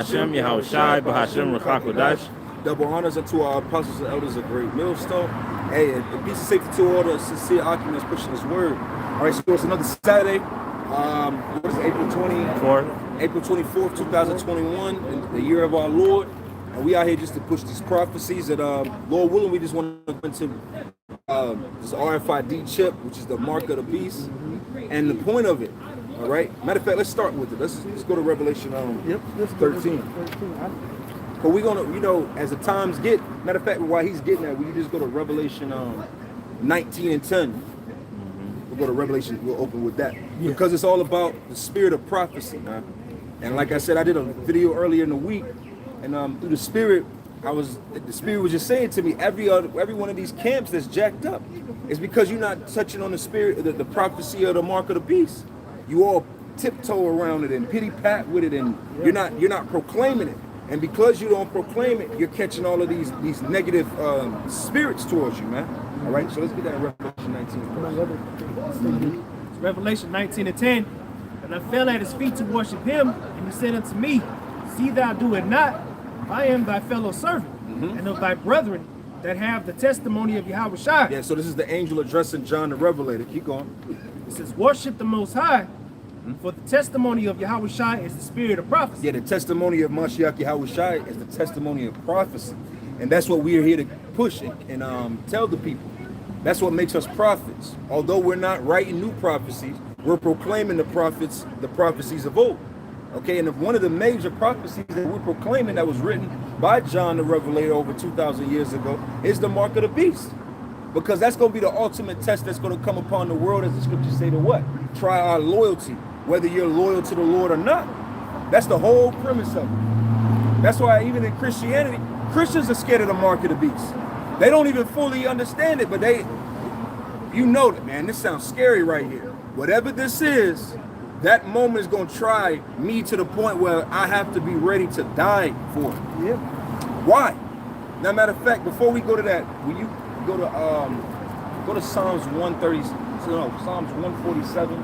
Hashem Yahushai Bahashem Rakakodash. Double honors unto our apostles and elders of Great Millstone. Hey, and peace and safety to all the sincere occupants pushing this word. All right, so it's another Saturday. What is it, April 24th, 2021, in the year of our Lord. And we out here just to push these prophecies that, Lord willing, we just want to go into this RFID chip, which is the mark of the beast, and the point of it. All right. Matter of fact, let's start with it. Let's go to Revelation 13. But we're gonna, as the times get. Matter of fact, while he's getting that, we just go to Revelation 19 and 10. We'll go to Revelation. We'll open with that because it's all about the spirit of prophecy, man. And like I said, I did a video earlier in the week, and through the spirit, the spirit was just saying to me, every one of these camps that's jacked up, is because you're not touching on the spirit, the prophecy of the mark of the beast. You all tiptoe around it and pity pat with it, and you're not proclaiming it. And because you don't proclaim it, you're catching all of these negative spirits towards you, man. All right, so let's get that in Revelation 19. It's Revelation 19 and 10. And I fell at his feet to worship him, and he said unto me, see thou do it not, I am thy fellow servant, and of thy brethren that have the testimony of Yahushua. Yeah, so this is the angel addressing John the Revelator. Keep going. It says, worship the Most High, for the testimony of Yahushua is the spirit of prophecy. Yeah, the testimony of Mashiach Yahushua is the testimony of prophecy. And that's what we're here to push and tell the people. That's what makes us prophets. Although we're not writing new prophecies, we're proclaiming the prophecies of old. Okay, and one of the major prophecies that we're proclaiming that was written by John the Revelator over 2,000 years ago is the mark of the beast. Because that's going to be the ultimate test that's going to come upon the world, as the scriptures say, to what? Try our loyalty, whether you're loyal to the Lord or not. That's the whole premise of it. That's why even in Christianity, Christians are scared of the mark of the beast. They don't even fully understand it, but you know that, man, this sounds scary right here. Whatever this is, that moment is going to try me to the point where I have to be ready to die for it. Yeah. Why? Now, matter of fact, before we go to that, will you go to Psalms 130, Psalms 147,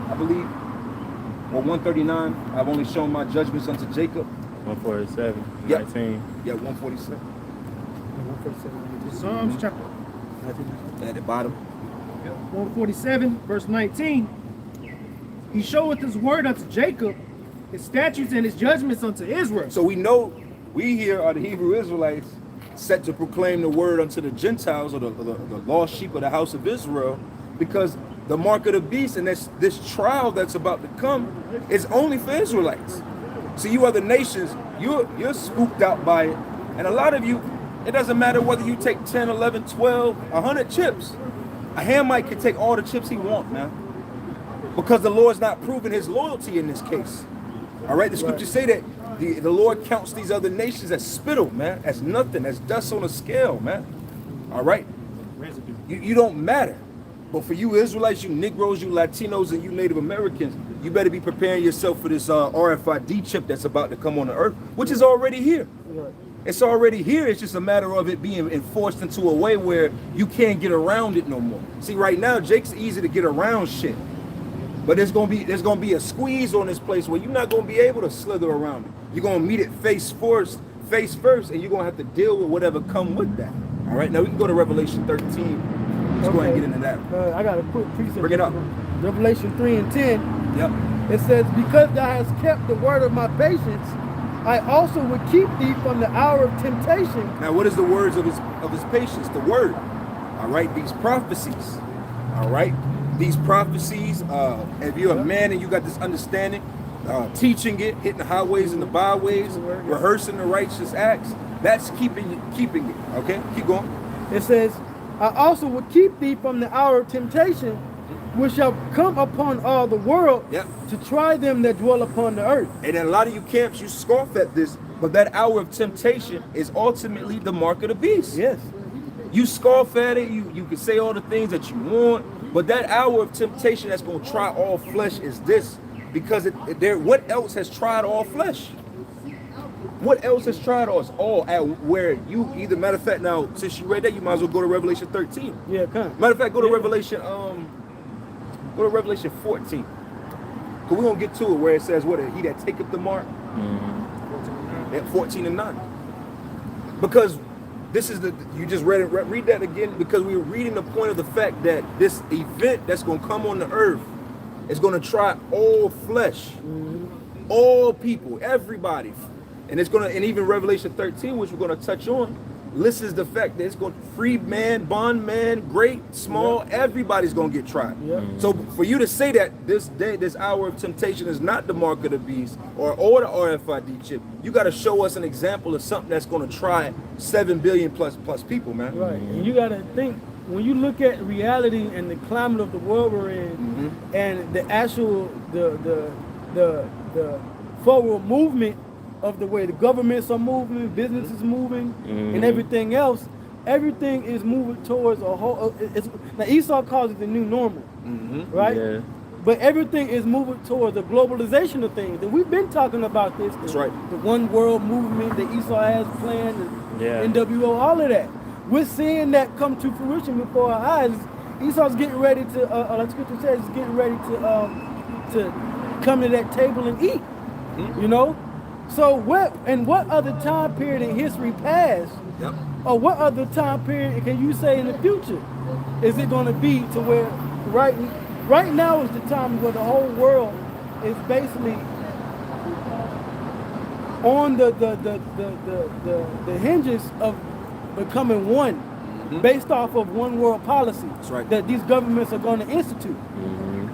I believe, or 139. I've only shown my judgments unto Jacob. 147, Yep. 19. Yeah, 147. 147. Psalms chapter At the bottom. 147, verse 19. He showeth his word unto Jacob, his statutes and his judgments unto Israel. So we know we here are the Hebrew Israelites set to proclaim the word unto the Gentiles, or the lost sheep of the house of Israel, because the mark of the beast and this trial that's about to come is only for Israelites. So you other nations, you're spooked out by it. And a lot of you, it doesn't matter whether you take 10, 11, 12, 100 chips. A Hamite can take all the chips he wants, man. Because the Lord's not proving his loyalty in this case. All right, the scriptures say that the Lord counts these other nations as spittle, man, as nothing, as dust on a scale, man. All right? You don't matter. But for you Israelites, you Negroes, you Latinos, and you Native Americans, you better be preparing yourself for this RFID chip that's about to come on the earth, which is already here. It's already here. It's just a matter of it being enforced into a way where you can't get around it no more. See, right now, Jake's easy to get around shit. But there's gonna be a squeeze on this place where you're not gonna be able to slither around it. You're gonna meet it face first, and you're gonna have to deal with whatever come with that. All right, now we can go to Revelation 13. Let's go ahead and get into that. I got a quick precept. Bring it up. Revelation 3 and 10. Yep. It says, because thou hast kept the word of my patience, I also would keep thee from the hour of temptation. Now, what is the words of his patience? The word. All right, these prophecies. All right, these prophecies. If you're a man and you got this understanding, teaching it, hitting the highways and the byways, rehearsing the righteous acts, that's keeping it. Okay, keep going. It says, I also will keep thee from the hour of temptation, which shall come upon all the world, to try them that dwell upon the earth. And in a lot of you camps, you scoff at this, but that hour of temptation is ultimately the mark of the beast. Yes. You scoff at it, you can say all the things that you want, but that hour of temptation that's going to try all flesh is this, because what else has tried all flesh? What else has tried us all at where you either, matter of fact, now since you read that, you might as well go to Revelation 13. Yeah, come. Matter of fact, go to Revelation 14. Cause we're gonna get to it where it says, what, he that taketh the mark. At 14 and 9. Because this is you just read it, read that again, because we were reading the point of the fact that this event that's going to come on the earth is going to try all flesh, all people, everybody. And it's going to, and even Revelation 13, which we're going to touch on, lists the fact that it's going to free man, bond man, great, small, everybody's going to get tried. So for you to say that this day, this hour of temptation is not the mark of the beast or the RFID chip, you got to show us an example of something that's going to try 7 billion plus people, man. Right. And you got to think, when you look at reality and the climate of the world we're in, and the actual the forward movement of the way the governments are moving, businesses moving, and everything else, everything is moving towards a whole. Now Esau calls it the new normal, right? Yeah. But everything is moving towards the globalization of things, and we've been talking about this. That's right. The one world movement that Esau has planned, and NWO, all of that. We're seeing that come to fruition before our eyes. Esau's getting ready to, like Scripture says, he's getting ready to come to that table and eat. You know. So what other time period in history past, or what other time period can you say in the future is it going to be to where right now is the time where the whole world is basically on the hinges of becoming one, based off of one world policy that these governments are going to institute.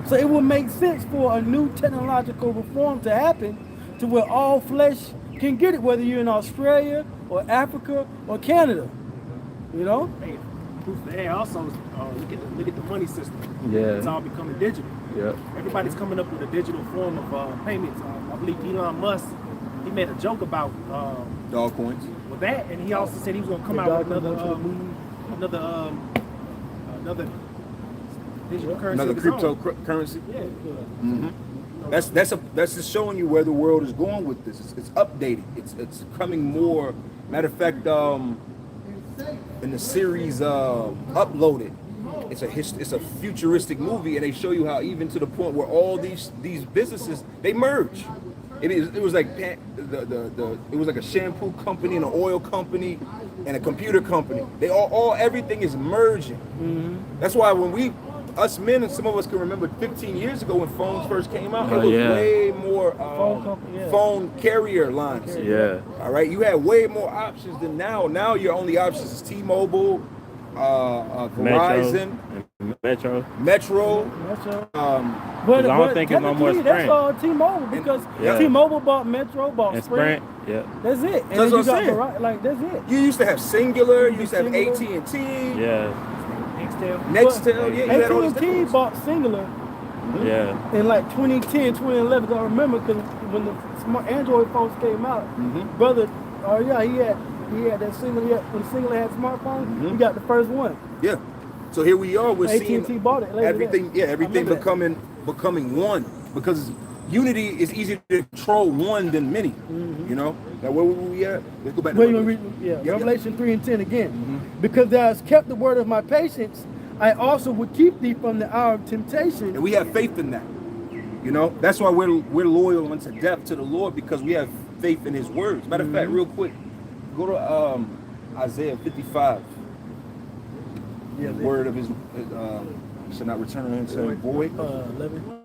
So it would make sense for a new technological reform to happen, to where all flesh can get it, whether you're in Australia or Africa or Canada, you know. Hey, also look at the money system. Yeah, it's all becoming digital. Yeah, everybody's coming up with a digital form of payments. I believe Elon Musk, he made a joke about dog coins. With that, and he also said he was going to come out with another digital currency. Another cryptocurrency. Yeah. That's just showing you where the world is going with this. It's updating. It's becoming more. Matter of fact, in the series Uploaded, it's a futuristic movie, and they show you how even to the point where all these businesses they merge. It was like it was like a shampoo company and an oil company and a computer company. They all everything is merging. That's why when us men, and some of us can remember 15 years ago when phones first came out, it was way more phone carrier lines. Yeah. All right, you had way more options than now. Now your only options is T-Mobile, Verizon, Metro. But I don't think it's no more Sprint. That's all T-Mobile, because T-Mobile bought Metro, bought Sprint. Yeah. That's it. And that's then what I'm saying. That's it. You used to have Singular. You used to have AT&T. Yeah. Nextel, yeah, you had all these AT&T bought Singular in like 2010, 2011. I remember because when the smart Android phones came out, brother, he had that Singular. When Singular had smartphones, he got the first one. Yeah. So here we are. We're AT&T seeing bought it. everything. Yeah, everything becoming one, because unity is easier to control one than many. You know. Now where were we at? Let's go back to Revelation 3 and 10 again. Because thou hast kept the word of my patience, I also would keep thee from the hour of temptation. And we have faith in that. You know, that's why we're loyal unto death to the Lord, because we have faith in His words. Matter of fact, real quick, go to Isaiah 55. The word of His shall not return on Himself void. 11.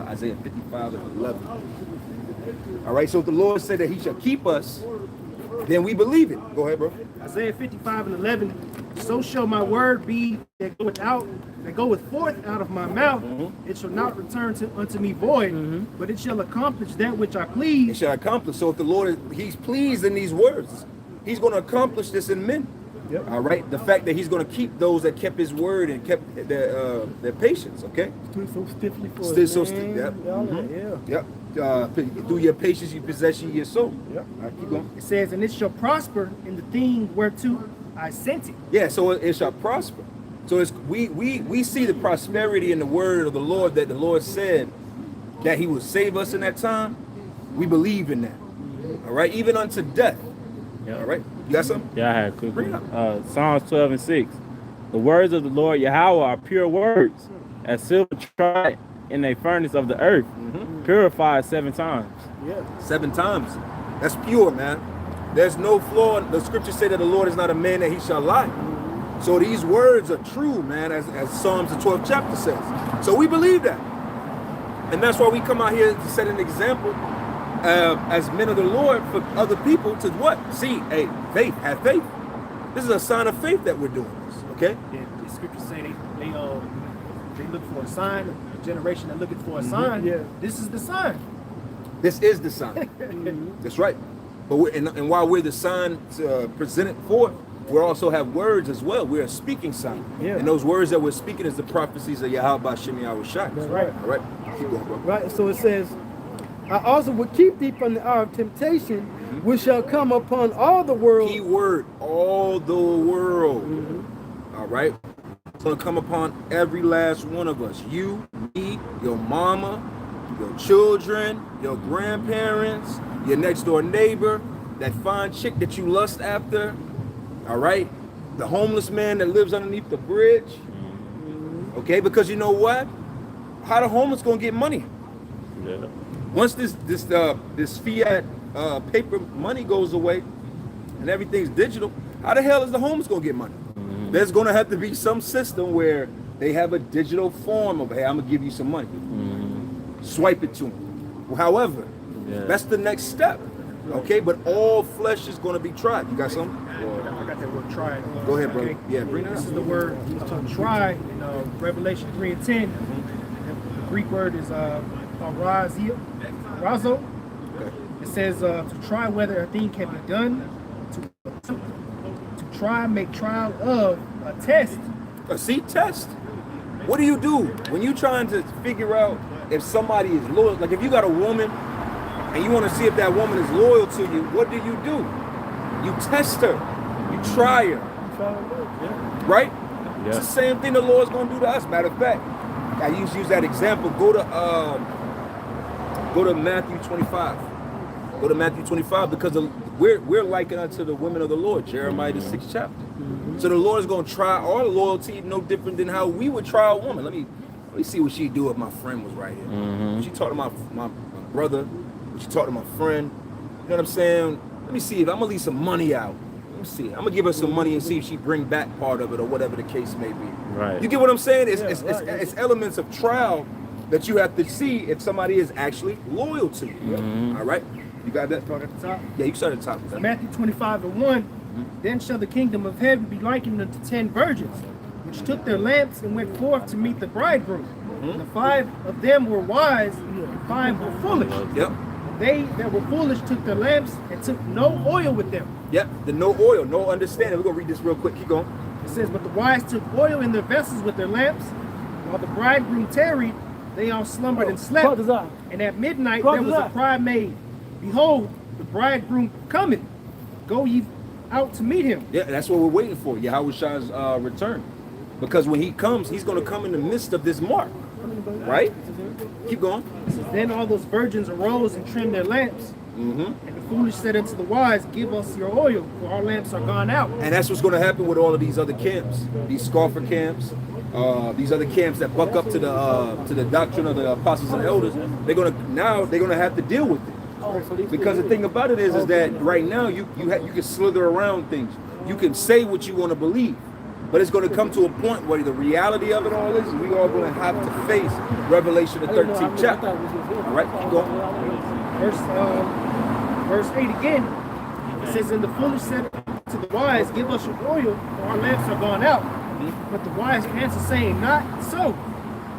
Isaiah 55 and 11. All right, so if the Lord said that He shall keep us, then we believe it. Go ahead, bro. Isaiah 55 and 11. So shall my word be that goeth forth out of my mouth. It shall not return unto me void, but it shall accomplish that which I please. It shall accomplish. So if the Lord He's pleased in these words, He's going to accomplish this in men. All right, the fact that He's going to keep those that kept His word and kept their patience. Okay. So stiffly for Still so stiff. Yep. Through your patience, you possess your soul. Yep. All right, keep going. It says, and it shall prosper in the thing whereto I sent it. Yeah. So it shall prosper. So it's we see the prosperity in the word of the Lord, that the Lord said that He would save us in that time. We believe in that. All right, even unto death. All right. You got something? Yeah, I had a quick one. Psalms 12 and 6. The words of the Lord Yahweh are pure words, as silver tried in a furnace of the earth, purified 7 times. Yeah. 7 times. That's pure, man. There's no flaw. The scriptures say that the Lord is not a man that he shall lie. So these words are true, man, as Psalms the 12th chapter says. So we believe that. And that's why we come out here to set an example as men of the Lord for other people to what? See, hey, faith, have faith. This is a sign of faith that we're doing this, okay? Yeah, the scriptures say they look for a sign, a generation that looking for a sign. Yeah. This is the sign. This is the sign. That's right. But and while we're the sign presented forth, we also have words as well. We're a speaking sign. Yeah. And those words that we're speaking is the prophecies of Yahweh Shem Yahweh Shai. That's right. All right. Keep going, bro. Right, so it says, I also will keep thee from the hour of temptation, which shall come upon all the world. Key word, all the world. All right. It's going to come upon every last one of us. You, me, your mama, your children, your grandparents, your next door neighbor, that fine chick that you lust after. All right. The homeless man that lives underneath the bridge. Okay. Because you know what? How the homeless going to get money? Yeah. Once this fiat paper money goes away and everything's digital, how the hell is the homeless gonna get money? There's gonna have to be some system where they have a digital form of, hey, I'm gonna give you some money. Swipe it to them. However, that's the next step. Okay, but all flesh is gonna be tried. You got something? I got that word try. Go ahead, brother. Okay. Yeah, bring it This up. is the word try in Revelation 3:10. The Greek word is razo. Okay. It says to try whether a thing can be done, to try, make trial of, a test. A seat test. What do you do when you're trying to figure out if somebody is loyal? Like if you got a woman and you want to see if that woman is loyal to you, what do? You test her. You try her. Right? It's the same thing the Lord's going to do to us. Matter of fact, I use that example. Go to Matthew 25. Go to Matthew 25 because we're likened unto the women of the Lord, Jeremiah the 6th chapter. So the Lord is going to try our loyalty no different than how we would try a woman. Let me see what she'd do if my friend was right here. She talked to my brother. She talked to my friend. You know what I'm saying? Let me see if I'm going to leave some money out. Let me see. I'm going to give her some money and see if she bring back part of it or whatever the case may be. Right. You get what I'm saying? It's elements of trial that you have to see if somebody is actually loyal to you. All right? You got that? Start at the top. Yeah, you start at the top. Matthew 25:1. Then shall the kingdom of heaven be likened unto 10 virgins, which took their lamps and went forth to meet the bridegroom. The 5 of them were wise, and 5 were foolish. Yep. They that were foolish took their lamps and took no oil with them. Yep. The no oil, no understanding. We're going to read this real quick. Keep going. It says, but the wise took oil in their vessels with their lamps. While the bridegroom tarried, they all slumbered and slept. And at midnight there was a cry made, behold, the bridegroom cometh. Go ye out to meet him. Yeah, that's what we're waiting for, Yahweh Shai's return. Because when he comes, he's going to come in the midst of this mark. Right? Keep going. It says, then all those virgins arose and trimmed their lamps. And the foolish said unto the wise, give us your oil, for our lamps are gone out. And that's what's going to happen with all of these other camps, these scoffer camps, these other camps that buck up to the doctrine of the apostles and elders. They're going to have to deal with it. Because the thing about it is that right now you can slither around things. You can say what you want to believe, but it's going to come to a point where the reality of it all is we are going to have to face Revelation the 13th chapter. All right, keep going. Verse 8 again. It says, and the foolish said to the wise, give us your oil, for our lamps are gone out. But the wise answered, saying, not so,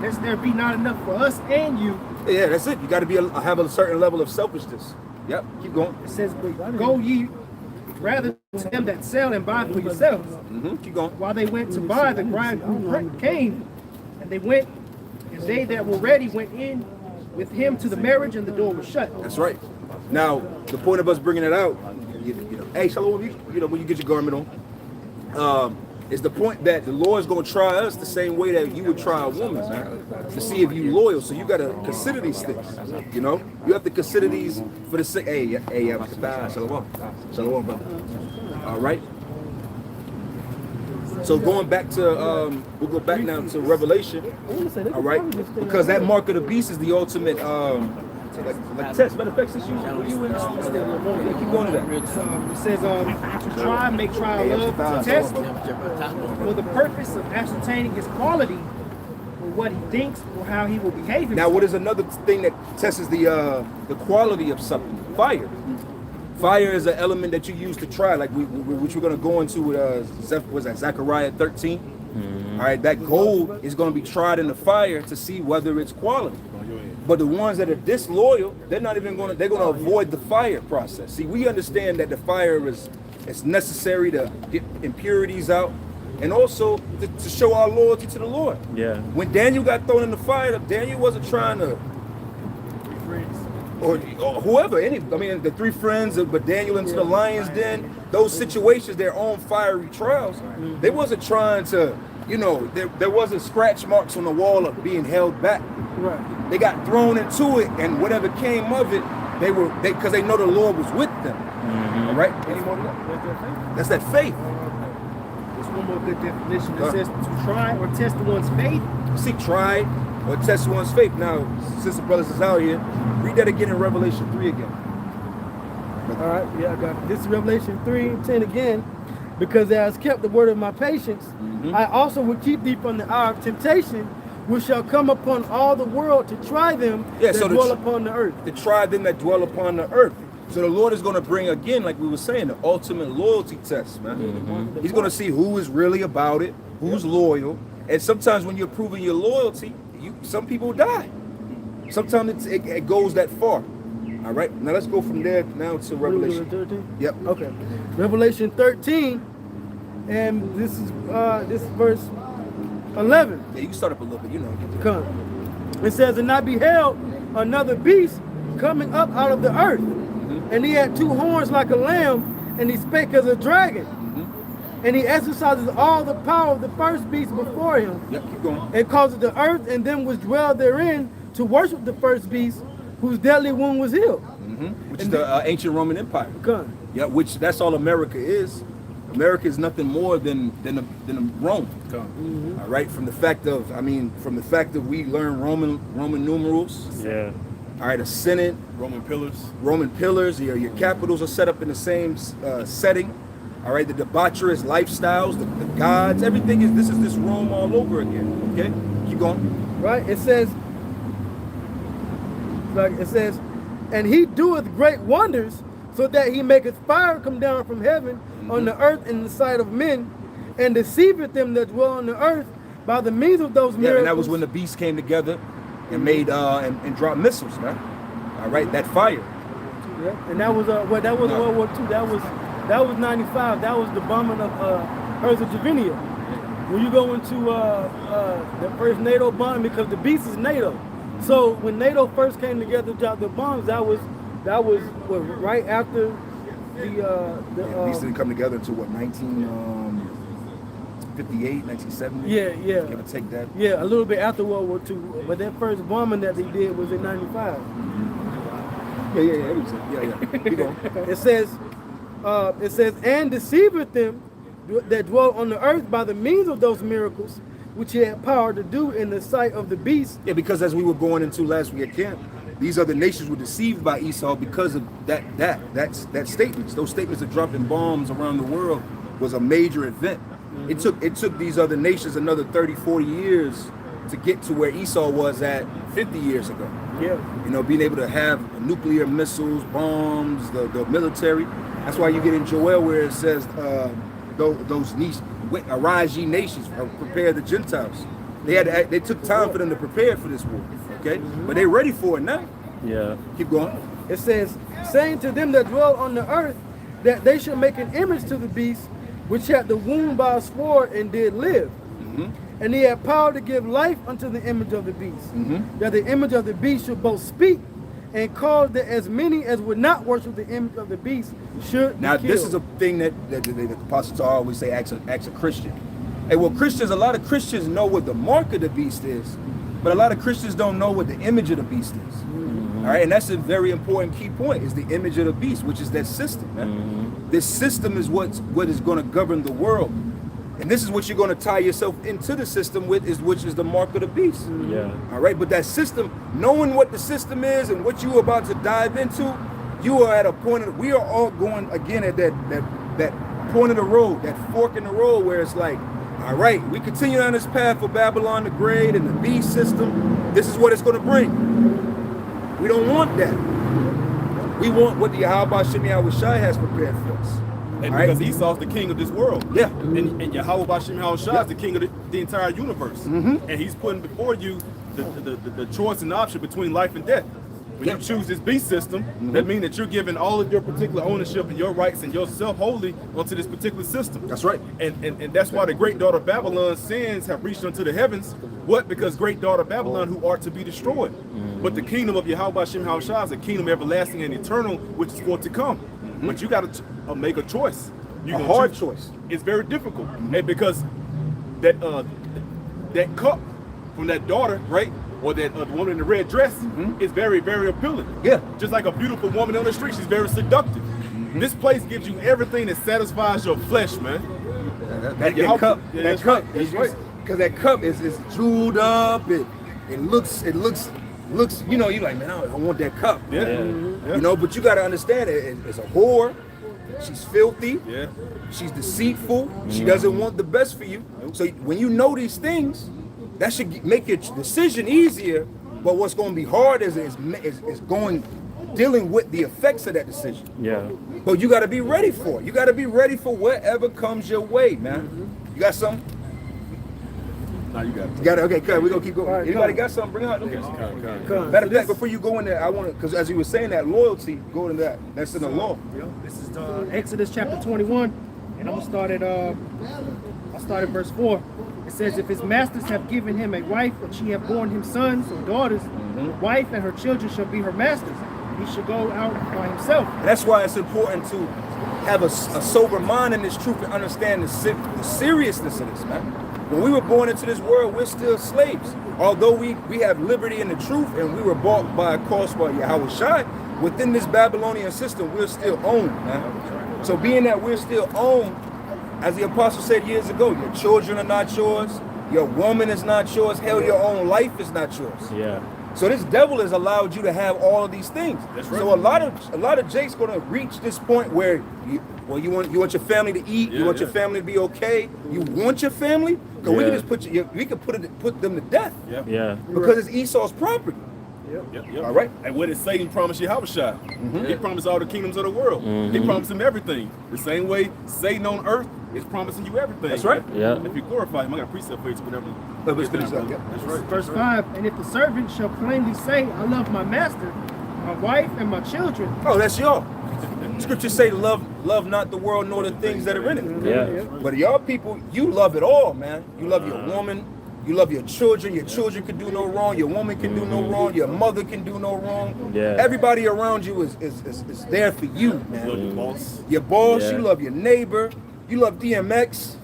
lest there be not enough for us and you. Yeah, that's it. You got to have a certain level of selfishness. Yep, keep going. It says, but go ye rather to them that sell and buy for yourselves. Keep going. While they went to buy, the bridegroom came, and they went, and they that were ready went in with him to the marriage, and the door was shut. That's right. Now, the point of us bringing it out, hey, Shalom, when you get your garment on, is the point that the Lord is going to try us the same way that you would try a woman, man, to see if you loyal. So you got to consider these things. You have to consider these for the sake. Hey, Shalom, brother. All right. So going back to, we'll go back now to Revelation. All right, because that mark of the beast is the ultimate Like test. Matter of fact, since you in keep going to that. It says, to try, make trial love, to test, for the purpose of ascertaining his quality, or what he thinks, or how he will behave himself. Now, what is another thing that tests the quality of something? Fire. Fire is an element that you use to try, like which we're going to go into with Zechariah 13. All right, that gold is going to be tried in the fire to see whether it's quality. But the ones that are disloyal, they're not even going to. They're going to avoid the fire process. See, we understand that the fire is necessary to get impurities out, and also to show our loyalty to the Lord. Yeah. When Daniel got thrown in the fire, Daniel wasn't trying to. Or whoever, the three friends, but Daniel into the lion's den, those situations, their own fiery trials, they wasn't trying to, there wasn't scratch marks on the wall of being held back. Right. They got thrown into it, and whatever came of it, because they know the Lord was with them. All right? Any more than that? That's that faith. There's one more good definition that says to try or test one's faith. See, try or test one's faith. Now, since the brothers is out here, read that again in Revelation 3 again. All right, yeah, I got it. This is Revelation 3:10 again. Because thou hast kept the word of my patience, I also will keep thee from the hour of temptation, which shall come upon all the world to try them that dwell upon the earth. To try them that dwell upon the earth. So the Lord is going to bring, again, like we were saying, the ultimate loyalty test, man. He's going to see who is really about it, who's loyal. And sometimes when you're proving your loyalty, some people die. Sometimes it goes that far. All right, now let's go from there now to Revelation 13? Yep. Okay. Revelation 13, and this is verse 11. Yeah, you can start up a little bit, Come. It says, and I beheld another beast coming up out of the earth, and he had two horns like a lamb, and he spake as a dragon. And he exercises all the power of the first beast before him. Yep, keep going. And causes the earth and them which dwell therein to worship the first beast, whose deadly wound was healed. Which is the ancient Roman Empire. Come. Yeah, which that's all America is. America is nothing more than Rome. All right, from the fact of we learn Roman numerals. Yeah. All right, a Senate, Roman pillars. Roman pillars. Your capitals are set up in the same setting. All right, the debaucherous lifestyles, the gods, everything is this Rome all over again. Okay, keep going. Right, it says, and he doeth great wonders, so that he maketh fire come down from heaven on the earth in the sight of men, and deceiveth them that dwell on the earth by the means of those miracles. Yeah, and that was when the beasts came together and made and dropped missiles, man. All right, that fire. Yeah, and that was World War II. That was 95. That was the bombing of Herzegovina. When you go into the first NATO bombing, because the beast is NATO. So when NATO first came together to drop the bombs, that was right after the beast didn't come together until what, 1958, 1970? Yeah. Give or take that. Yeah, a little bit after World War II. But that first bombing that they did was in 95. Yeah. Keep going. It says, and deceiveth them that dwell on the earth by the means of those miracles, which he had power to do in the sight of the beast. Yeah, because as we were going into last week at camp, these other nations were deceived by Esau because of that statements. Those statements of dropping bombs around the world was a major event. It took these other nations another 30, 40 years to get to where Esau was at 50 years ago. Yeah. Being able to have nuclear missiles, bombs, the military. That's why you get in Joel where it says those arise ye nations, prepare the Gentiles. They took time for them to prepare for this war. Okay, but they're ready for it now. Yeah. Keep going. It says, saying to them that dwell on the earth, that they should make an image to the beast, which had the wound by a sword and did live. And he had power to give life unto the image of the beast, that the image of the beast should both speak and cause that as many as would not worship the image of the beast should be killed. This is a thing that the apostles always say, ask a Christian. Hey, well, a lot of Christians know what the mark of the beast is, but a lot of Christians don't know what the image of the beast is. All right, and that's a very important key point, is the image of the beast, which is that system, man. This system is what is going to govern the world. And this is what you're going to tie yourself into the system with, which is the mark of the beast. Yeah. All right, but that system, knowing what the system is and what you're about to dive into, you are at a point of, we are all going again at that point of the road, that fork in the road where it's like, all right, we continue on this path for Babylon the Great and the beast system. This is what it's going to bring. We don't want that. We want what the Yahweh Shem Yahushai has prepared for us. And because Esau's the king of this world. Yeah. And Yahweh Bashem Yahushua is the king of the entire universe. And he's putting before you the choice and option between life and death. When you choose this beast system, that means that you're giving all of your particular ownership and your rights and yourself wholly onto this particular system. That's right. And that's why the great daughter of Babylon's sins have reached unto the heavens. What? Because great daughter of Babylon who are to be destroyed. But the kingdom of Yahweh Bashem Yahushua is a kingdom everlasting and eternal, which is going to come. But you got to make a choice. A hard choice. It's very difficult, and because that cup from that daughter, right, or that woman in the red dress, is very, very appealing. Yeah. Just like a beautiful woman on the street, she's very seductive. This place gives you everything that satisfies your flesh, man. That cup, Yeah, that cup, because that cup is jeweled up. It looks. You know, you're like, man, I want that cup. Yeah. You know, but you got to understand it's a whore. She's filthy. Yeah. She's deceitful. She doesn't want the best for you. So when you know these things, that should make your decision easier. But what's going to be hard is dealing with the effects of that decision. Yeah. But you got to be ready for it. You got to be ready for whatever comes your way, man. You got something? No, you got it. You got it. Okay, we're gonna keep going. All right, Anybody come. got something? Bring it out. Okay. Matter of fact, before you go in there, I want to, because as you were saying that loyalty, go into that. That's in the law. This is Exodus chapter 21, and I'm gonna start at verse 4. It says, if his masters have given him a wife, and she have borne him sons or daughters, the wife and her children shall be her masters. He should go out by himself. And that's why it's important to have a sober mind in this truth and understand the seriousness of this, man. When we were born into this world, we're still slaves. Although we have liberty in the truth and we were bought by a cost by Yahweh Shai, within this Babylonian system, we're still owned, man. So being that we're still owned, as the apostle said years ago, your children are not yours, your woman is not yours, hell, your own life is not yours. Yeah. So this devil has allowed you to have all of these things. That's right. So a lot of Jake's gonna reach this point where you want your family to eat, you want your family to be okay, you want your family, because we can just put them to death. Yeah. Yeah. Because it's Esau's property. Yep. All right. And what did Satan promise Yahweh? He promised all the kingdoms of the world. He promised him everything. The same way Satan on earth is promising you everything. That's right. Yeah. If you glorify him, I got a precept for you to whatever. That's right. Verse 5, and if the servant shall plainly say, I love my master, my wife, and my children, Oh, that's y'all. Scriptures say love not the world nor the things that are in it. Yeah. But y'all people, you love it all, man. You love your woman, you love your children can do no wrong, your woman can do no wrong, your mother can do no wrong. Yeah. Everybody around you is there for you, man. Love your boss. Your boss, Yeah. you love your neighbor, you love DMX.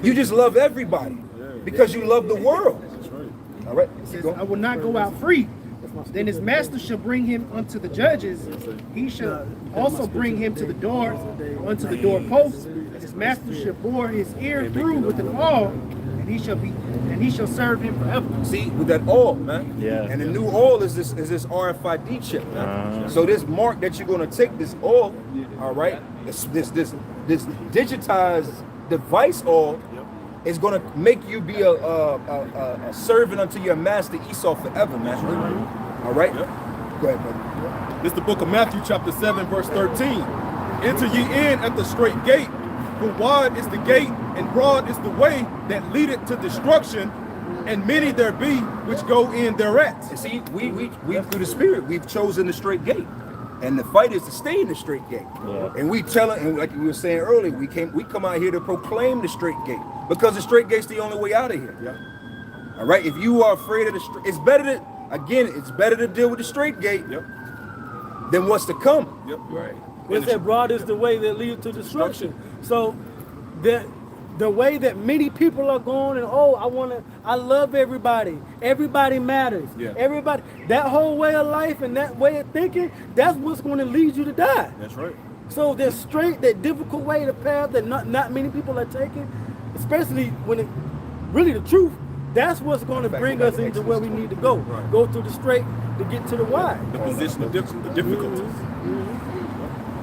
You just love everybody because you love the world. That's right. All right. it says, I will not go out free. Then his master shall bring him unto the judges. He shall also bring him to the door, unto the doorpost. His master shall bore his ear through with an awl, and he shall serve him forever. See, with that oil, man. Yeah. And the new oil is this RFID chip, man. So this mark that you're gonna take, this oil, all right, this digitized device oil is gonna make you be a servant unto your master Esau forever, man. All right. Go ahead, brother. This is the book of Matthew, chapter 7, verse 13. Enter ye in at the straight gate, for wide is the gate, and broad is the way that leadeth to destruction, and many there be which go in thereat. You see, we through the Spirit, we've chosen the straight gate, and the fight is to stay in the straight gate. Yeah. And we tell it, and like we were saying earlier, we come out here to proclaim the straight gate because the straight gate's the only way out of here. Yeah. All right. If you are afraid of the straight, it's better to deal with the straight gate than what's to come. Yep. Right. It's that broad is the way that leads to destruction. So the way that many people are going and I love everybody. Everybody matters. Yeah. Everybody, that whole way of life and that way of thinking, that's what's going to lead you to die. That's right. So that straight, that difficult way, the path that not many people are taking, especially when it really the truth, that's what's going to bring us into where we need to go. Right. Go through the straight to get to the wide. The position of the difficulties.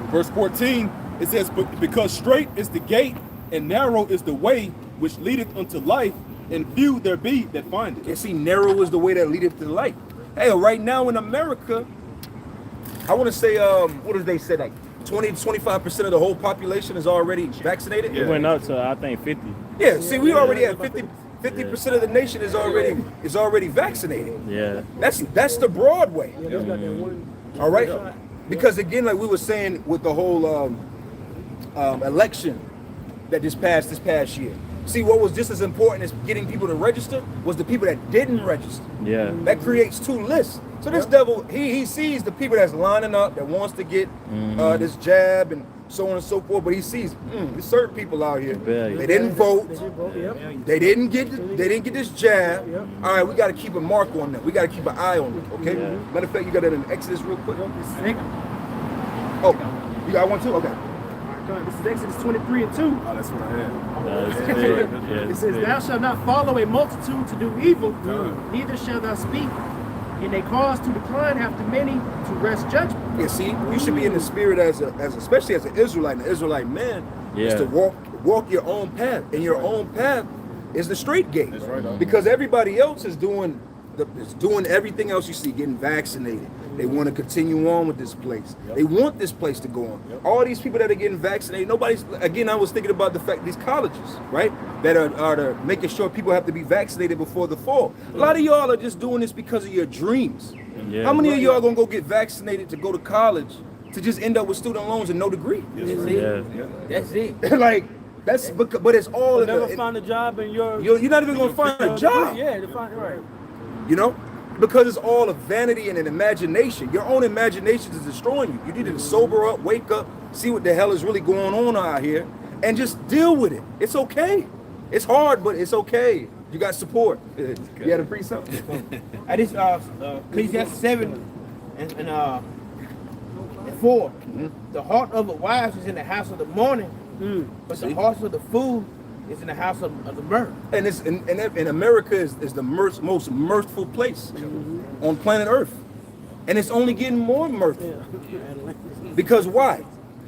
Verse 14, it says, because straight is the gate and narrow is the way which leadeth unto life, and few there be that find it. You see, narrow is the way that leadeth to life. Hey, right now in America, I want to say, what did they say? Like 20 to 25% of the whole population is already vaccinated. It went up to I think 50. Yeah. See, we already have 50% of the nation is already vaccinated. Yeah. That's the Broadway. Yeah, that's got that one. All right. Because again, like we were saying with the whole election that this past year. See, what was just as important as getting people to register was the people that didn't register. Yeah. That creates two lists. So this devil, he sees the people that's lining up, that wants to get this jab and so on and so forth, but he sees there's certain people out here. They didn't vote. They didn't get this jab. All right, we got to keep a mark on them. We got to keep an eye on them. Okay. Matter of fact, you got that in Exodus real quick. Oh, you got one too? Okay. This is Exodus 23 and 2. Oh, that's what I had. It says, thou shalt not follow a multitude to do evil, neither shalt thou speak in a cause to decline after many to wrest judgment. Yeah, see, you should be in the spirit as especially as an Israelite man, is to walk your own path. And your own path is the straight gate. That's right. Because everybody else is doing everything else you see, getting vaccinated. They want to continue on with this place. They want this place to go on. All these people that are getting vaccinated, I was thinking about the fact these colleges, right, that are making sure people have to be vaccinated before the fall. A lot of y'all are just doing this because of your dreams. Yeah. How many of y'all gonna go get vaccinated to go to college to just end up with student loans and no degree? That's it. Like, but it's all You'll never find a job in your... you're not even gonna find a job. Yeah, to find, right. You know, because it's all a vanity and an imagination. Your own imagination is destroying you. You need to sober up, wake up, see what the hell is really going on out here, and just deal with it. It's okay. It's hard, but it's okay. You got support. You had to preach something? I just Ecclesiastes 7 and 4. The heart of the wise is in the house of the mourning, but the heart of the fool is in the house of the mirth. And it's in America is the most mirthful place on planet Earth, and it's only getting more mirthful. Because why?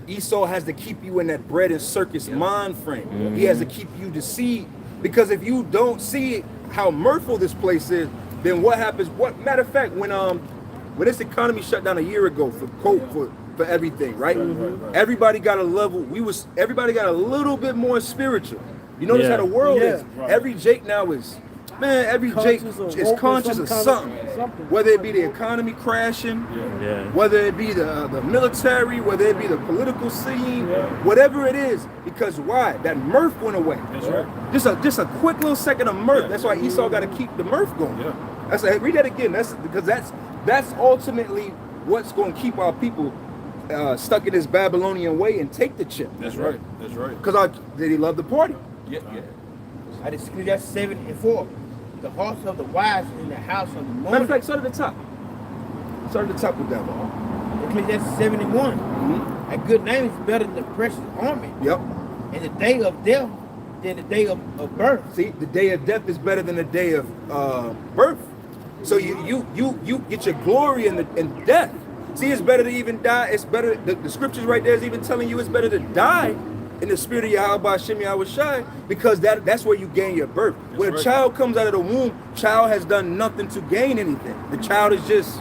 Esau has to keep you in that bread and circus mind frame. He has to keep you deceived. Because if you don't see how mirthful this place is, then what happens? Matter of fact, when this economy shut down a year ago for everything, right? Everybody got a level. Everybody got a little bit more spiritual. You notice how the world is. Every Jake now is, man, every Jake is conscious of something. Whether it be the economy crashing, whether it be the military, whether it be the political scene, whatever it is. Because why? That mirth went away. That's right. Just a quick little second of mirth. That's why Esau got to keep the mirth going. Read that again. That's ultimately what's going to keep our people stuck in this Babylonian way and take the chip. That's right. That's right. Because they love the party. I just Ecclesiastes 7 and 4. The hearts of the wise is in the house of the mourning. Matter of fact, start at the top. Start at the top with that one. Ecclesiastes 7 and 1. A good name is better than the precious army. Yep. And the day of death than the day of birth. See, the day of death is better than the day of birth. So you get your glory in death. See, it's better to even die. It's better. The scriptures right there is even telling you it's better to die in the spirit of Yahweh Hashem Yahweh Shai, because that's where you gain your birth. When a child comes out of the womb, child has done nothing to gain anything. The child is just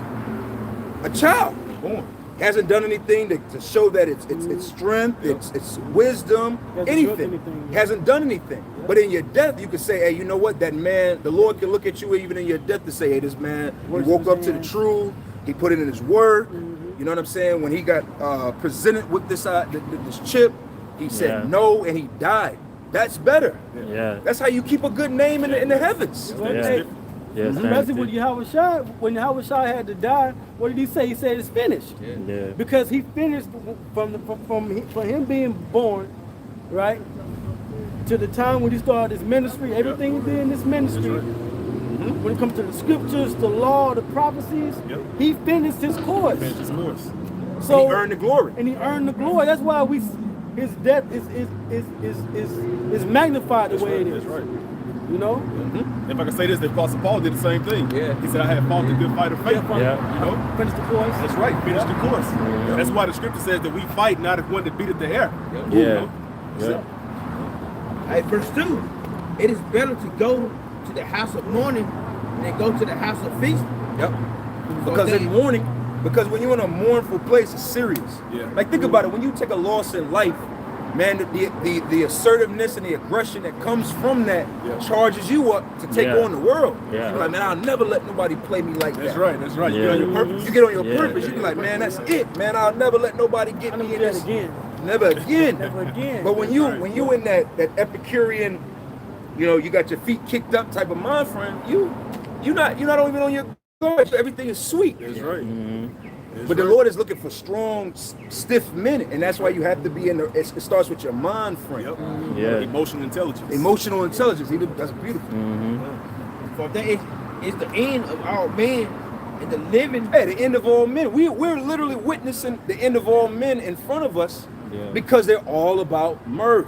a child. Born. Hasn't done anything to show that it's strength, it's wisdom, anything. Hasn't done anything. But in your death, you can say, hey, you know what? That man, the Lord can look at you even in your death to say, hey, this man, he woke up to the truth. He put it in his word. You know what I'm saying? When he got presented with this chip, he said no, and he died. That's better. That's how you keep a good name in the heavens. Especially with Yahweh Shai, when Yahweh Shai had to die, what did he say? He said it's finished. Because he finished from him being born, right, to the time when he started his ministry, everything he did in this ministry. When it comes to the scriptures, the law, the prophecies, he finished his course. So and he earned the glory. And he earned the glory. That's why his death is magnified the way it is. That's right. You know? If I can say this, the Apostle Paul did the same thing. Yeah. He said, I have fought the good fight of faith. Yeah. You know? Finish the course. That's right. Finish the course. That's why the scripture says that we fight not as one that beateth the air. Yeah. You know? Yeah. Hey, verse 2. It is better to go to the house of mourning than go to the house of feast. Yep. Because in mourning, because when you're in a mournful place, it's serious. Yeah. Like think about it. When you take a loss in life, man, the assertiveness and the aggression that comes from that charges you up to take on the world. Yeah. You're like, man, I'll never let nobody play me like That's that. right. That's right. You Yeah. get on your purpose. You get on your Yeah. purpose. You be like, man, that's it, man. I'll never let nobody get me in Never this. again. Never again. Never again. But when you in that Epicurean, you know, you got your feet kicked up type of mind frame, you're not even on your guard. Everything is sweet. That's right. That's But the right. Lord is looking for strong, stiff men, and that's why you have to be in the. It starts with your mind frame, Yep. Yeah. Emotional intelligence. emotional intelligence. That's beautiful. For that is the end of all men and the living. Hey, the end of all men. We're literally witnessing the end of all men in front of us Yeah. because they're all about mirth.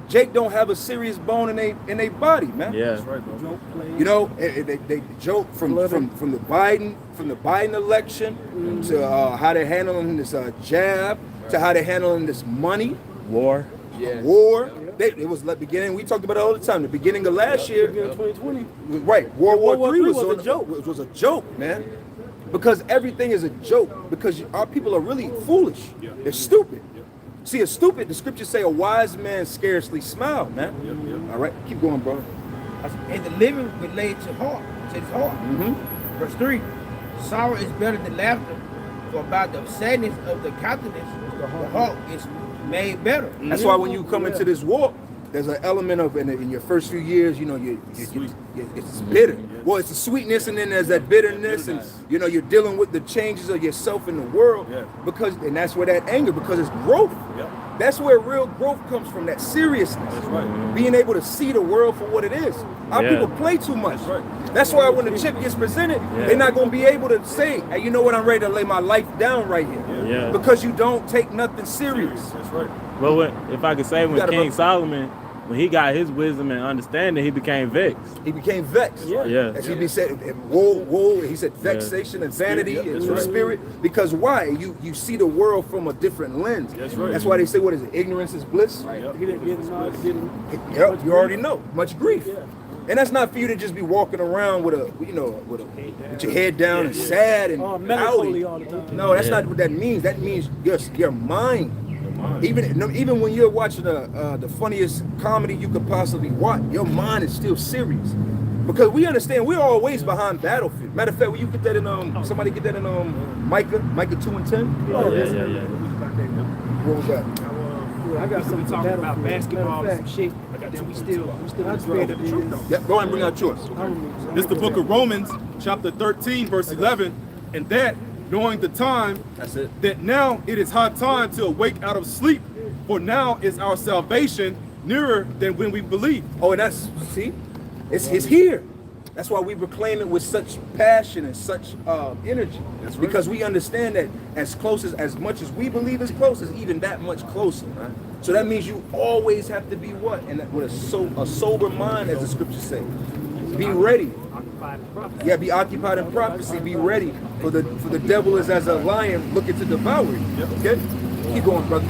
Jake don't have a serious bone in they body, man. Yeah. That's right, bro. You know, they joke from the Biden election to how they're handling this jab to how they're handling this money War. war. It was like beginning. We talked about it all the time. The beginning of last year, 2020. right? World War III was a joke. It was a joke, man. Because everything is a joke. Because our people are really foolish. They're stupid. See, a stupid. The scriptures say a wise man scarcely smile, man. All right, keep going, bro. And the living relate to his heart. Verse 3. Sorrow is better than laughter, for about the sadness of the countenance, the heart is made better. That's why when you come into this walk, there's an element of in your first few years, you know, it's bitter. Well, it's the sweetness, and then there's that bitterness, and you know, you're dealing with the changes of yourself in the world, and that's where that anger, because it's growth. That's where real growth comes from, that seriousness. That's right. Being able to see the world for what it is. Our people play too much. That's why when the chip gets presented, they're not going to be able to say, hey, you know what, I'm ready to lay my life down right here. Yeah. Because you don't take nothing serious. That's right. But if I could say, when gotta King vote. Solomon, when he got his wisdom and understanding, he became vexed. He became vexed. Yeah. As he said, woe, he said vexation and vanity and spirit. Because why? You see the world from a different lens. That's right. That's why they say, what is it? Ignorance is bliss. He didn't get knowledge, didn't. Yep, you already know. Much grief. And that's not for you to just be walking around with with your head down and sad and melancholy outy. all the time. No, that's not what that means. That means your mind. Even when you're watching the funniest comedy you could possibly watch, your mind is still serious. Because we understand we're always behind battlefield. Matter of fact, will you get that in somebody get that in Micah 2:10? Yeah. What was that? I got something talking about basketball and some shit. We still in the spirit of the truth though. Yeah, go ahead and bring out yours. This is the book of Romans, chapter 13, verse 11. And that, knowing the time, That's it. that now it is high time to awake out of sleep, for now is our salvation nearer than when we believed. Oh, and it's here. That's why we proclaim it with such passion and such energy. That's right. Because we understand that as much as we believe is close, is even that much closer. Right? So that means you always have to be what? And with a sober mind, as the scriptures say. Be ready. Yeah, be occupied in prophecy. Be ready. For the devil is as a lion looking to devour you. Okay? Keep going, brother.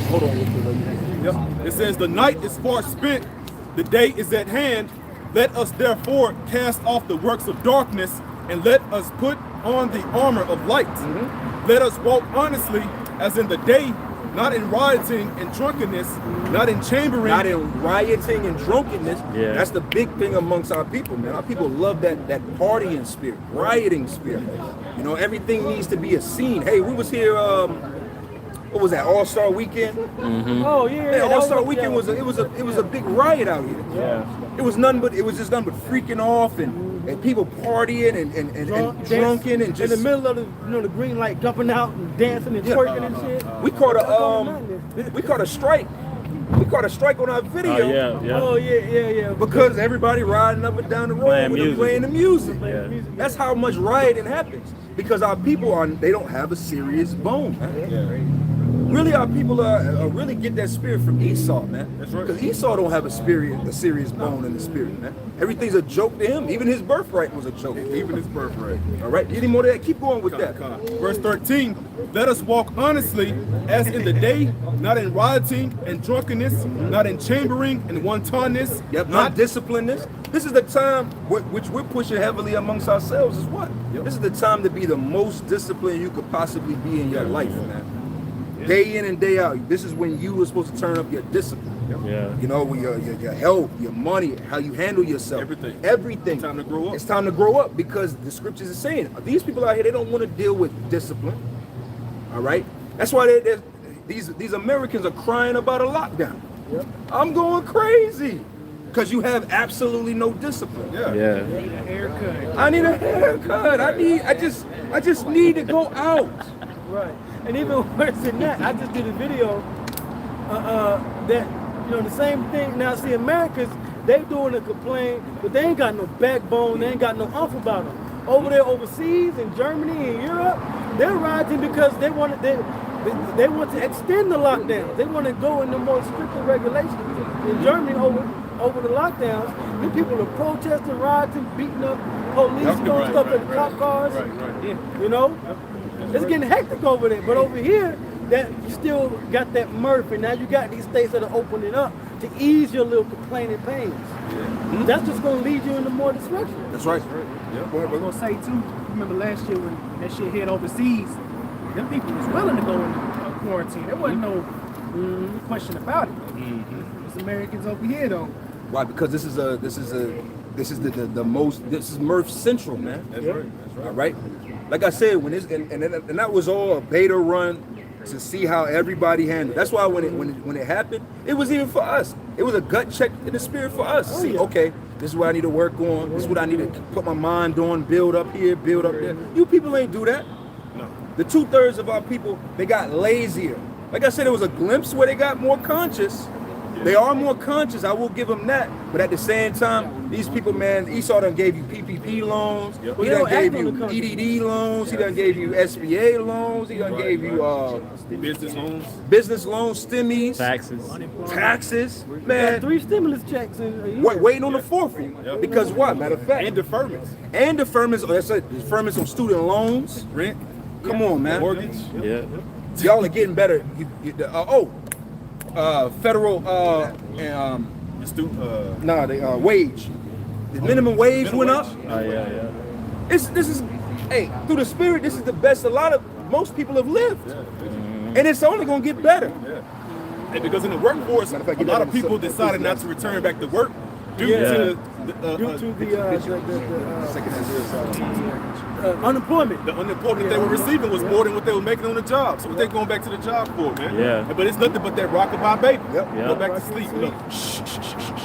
Hold on. It says, the night is far spent, the day is at hand. Let us therefore cast off the works of darkness, and let us put on the armor of light. Let us walk honestly as in the day, not in rioting and drunkenness, not in chambering. Not in rioting and drunkenness. Yeah. That's the big thing amongst our people, man. Our people love that partying spirit, rioting spirit. You know, everything needs to be a scene. Hey, we was here. What was that? All-Star Weekend. Oh yeah. Hey, All-Star Weekend was a big riot out here. Yeah. It was just nothing but freaking off and people partying and drunken and just in the middle of the green light, jumping out and dancing and twerking and shit. we caught a strike. We caught a strike on our video. Oh yeah. Because everybody riding up and down the road Playing with them music. playing the music. Yeah. That's how much rioting happens. Because our people they don't have a serious bone, man. Yeah. Really, our people really get that spirit from Esau, man. That's right. Because Esau don't have a serious bone in the spirit, man. Everything's a joke to him. Even his birthright was a joke. Even his birthright. All right, any more of that? Keep going with that. Verse 13, let us walk honestly as in the day, not in rioting and drunkenness, not in chambering and wantonness. Yep, not disciplinedness. This is the time which we're pushing heavily amongst ourselves is what? Yep. This is the time to be the most disciplined you could possibly be in your life, man. Day in and day out. This is when you were supposed to turn up your discipline. Yeah. You know, your health, your money, how you handle yourself. Everything. It's time to grow up. It's time to grow up because the scriptures are saying these people out here, they don't want to deal with discipline. All right? That's why these Americans are crying about a lockdown. Yep. I'm going crazy because you have absolutely no discipline. Yeah. Yeah. Need a haircut. I need a haircut. I just need to go out. Right. And even worse than that, I just did a video that, you know, the same thing. Now, see, Americans, they doing a complaint, but they ain't got no backbone, they ain't got no umph about them. Over there overseas, in Germany and Europe, they're rioting because they want to extend the lockdowns. They want to go into more stricter regulations. In Germany, over the lockdowns, the people are protesting, rioting, beating up police, throwing stuff at the cop cars. You know? It's getting hectic over there, but over here, that you still got that mirth, and now you got these states that are opening up to ease your little complaining pains. That's just going to lead you into more destruction. That's right. Yeah. I was gonna say too. Remember last year when that shit hit overseas, them people was willing to go into quarantine. There wasn't no question about it. It's Americans over here though. Why? Because this is Murph Central, man. That's right. That's right. All right. Like I said, when this and that was all a beta run to see how everybody handled. That's why when it happened, it was even for us. It was a gut check in the spirit for us. To see, okay, this is what I need to work on. This is what I need to put my mind on. Build up here, build up there. You people ain't do that. No. The 2/3 of our people, they got lazier. Like I said, it was a glimpse where they got more conscious. They are more conscious, I will give them that. But at the same time, these people, man, Esau done gave you PPP loans. Yep. He done gave you EDD loans. He done gave you SBA loans. He done gave you business loans, stimmies, taxes. Man, 3 stimulus checks in a year. waiting on the fourth one. Yep. Because what? Matter of fact. And deferments. And deferments. Oh, that's it. Deferments on student loans. Rent. Come on, man. Mortgage. Yeah. Y'all are getting better. Federal wage. The minimum wage went up. Oh yeah. This is through the spirit, this is the best most people have lived. And it's only gonna get better. Yeah. And because in the workforce, a lot of people decided not to return back to work due to unemployment. The unemployment they were receiving was more than what they were making on the job. So what they going back to the job for, man? Yeah. But it's nothing but that rockabye baby. Yep. Go back to sleep. Look.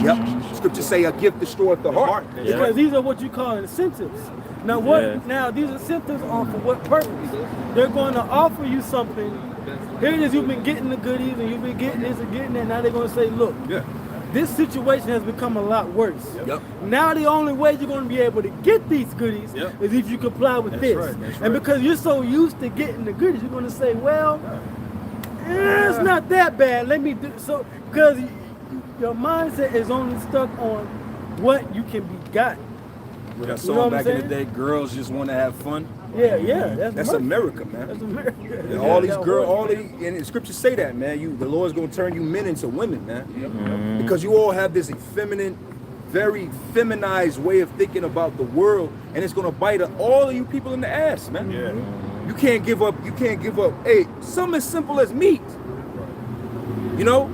Yep. Scripture say a gift destroyeth the heart. Yeah. Because these are what you call incentives. Now Now these incentives are for what purpose? They're going to offer you something. Here it is, you've been getting the goodies and you've been getting this and getting that. Now they're going to say, look, this situation has become a lot worse. Yep. Now the only way you're going to be able to get these goodies is if you comply with this. Right. And because you're so used to getting the goodies, you're going to say, well, it's not that bad. Let me do so. Because your mindset is only stuck on what you can be got. With that You know song what I'm back in the saying? day, girls just want to have fun. Yeah. That's America, man. That's America. And all these girls, and the scriptures say that, man. The Lord's gonna turn you men into women, man. Because you all have this effeminate, very feminized way of thinking about the world, and it's gonna bite all of you people in the ass, man. Yeah. You can't give up. Hey, something as simple as meat. You know,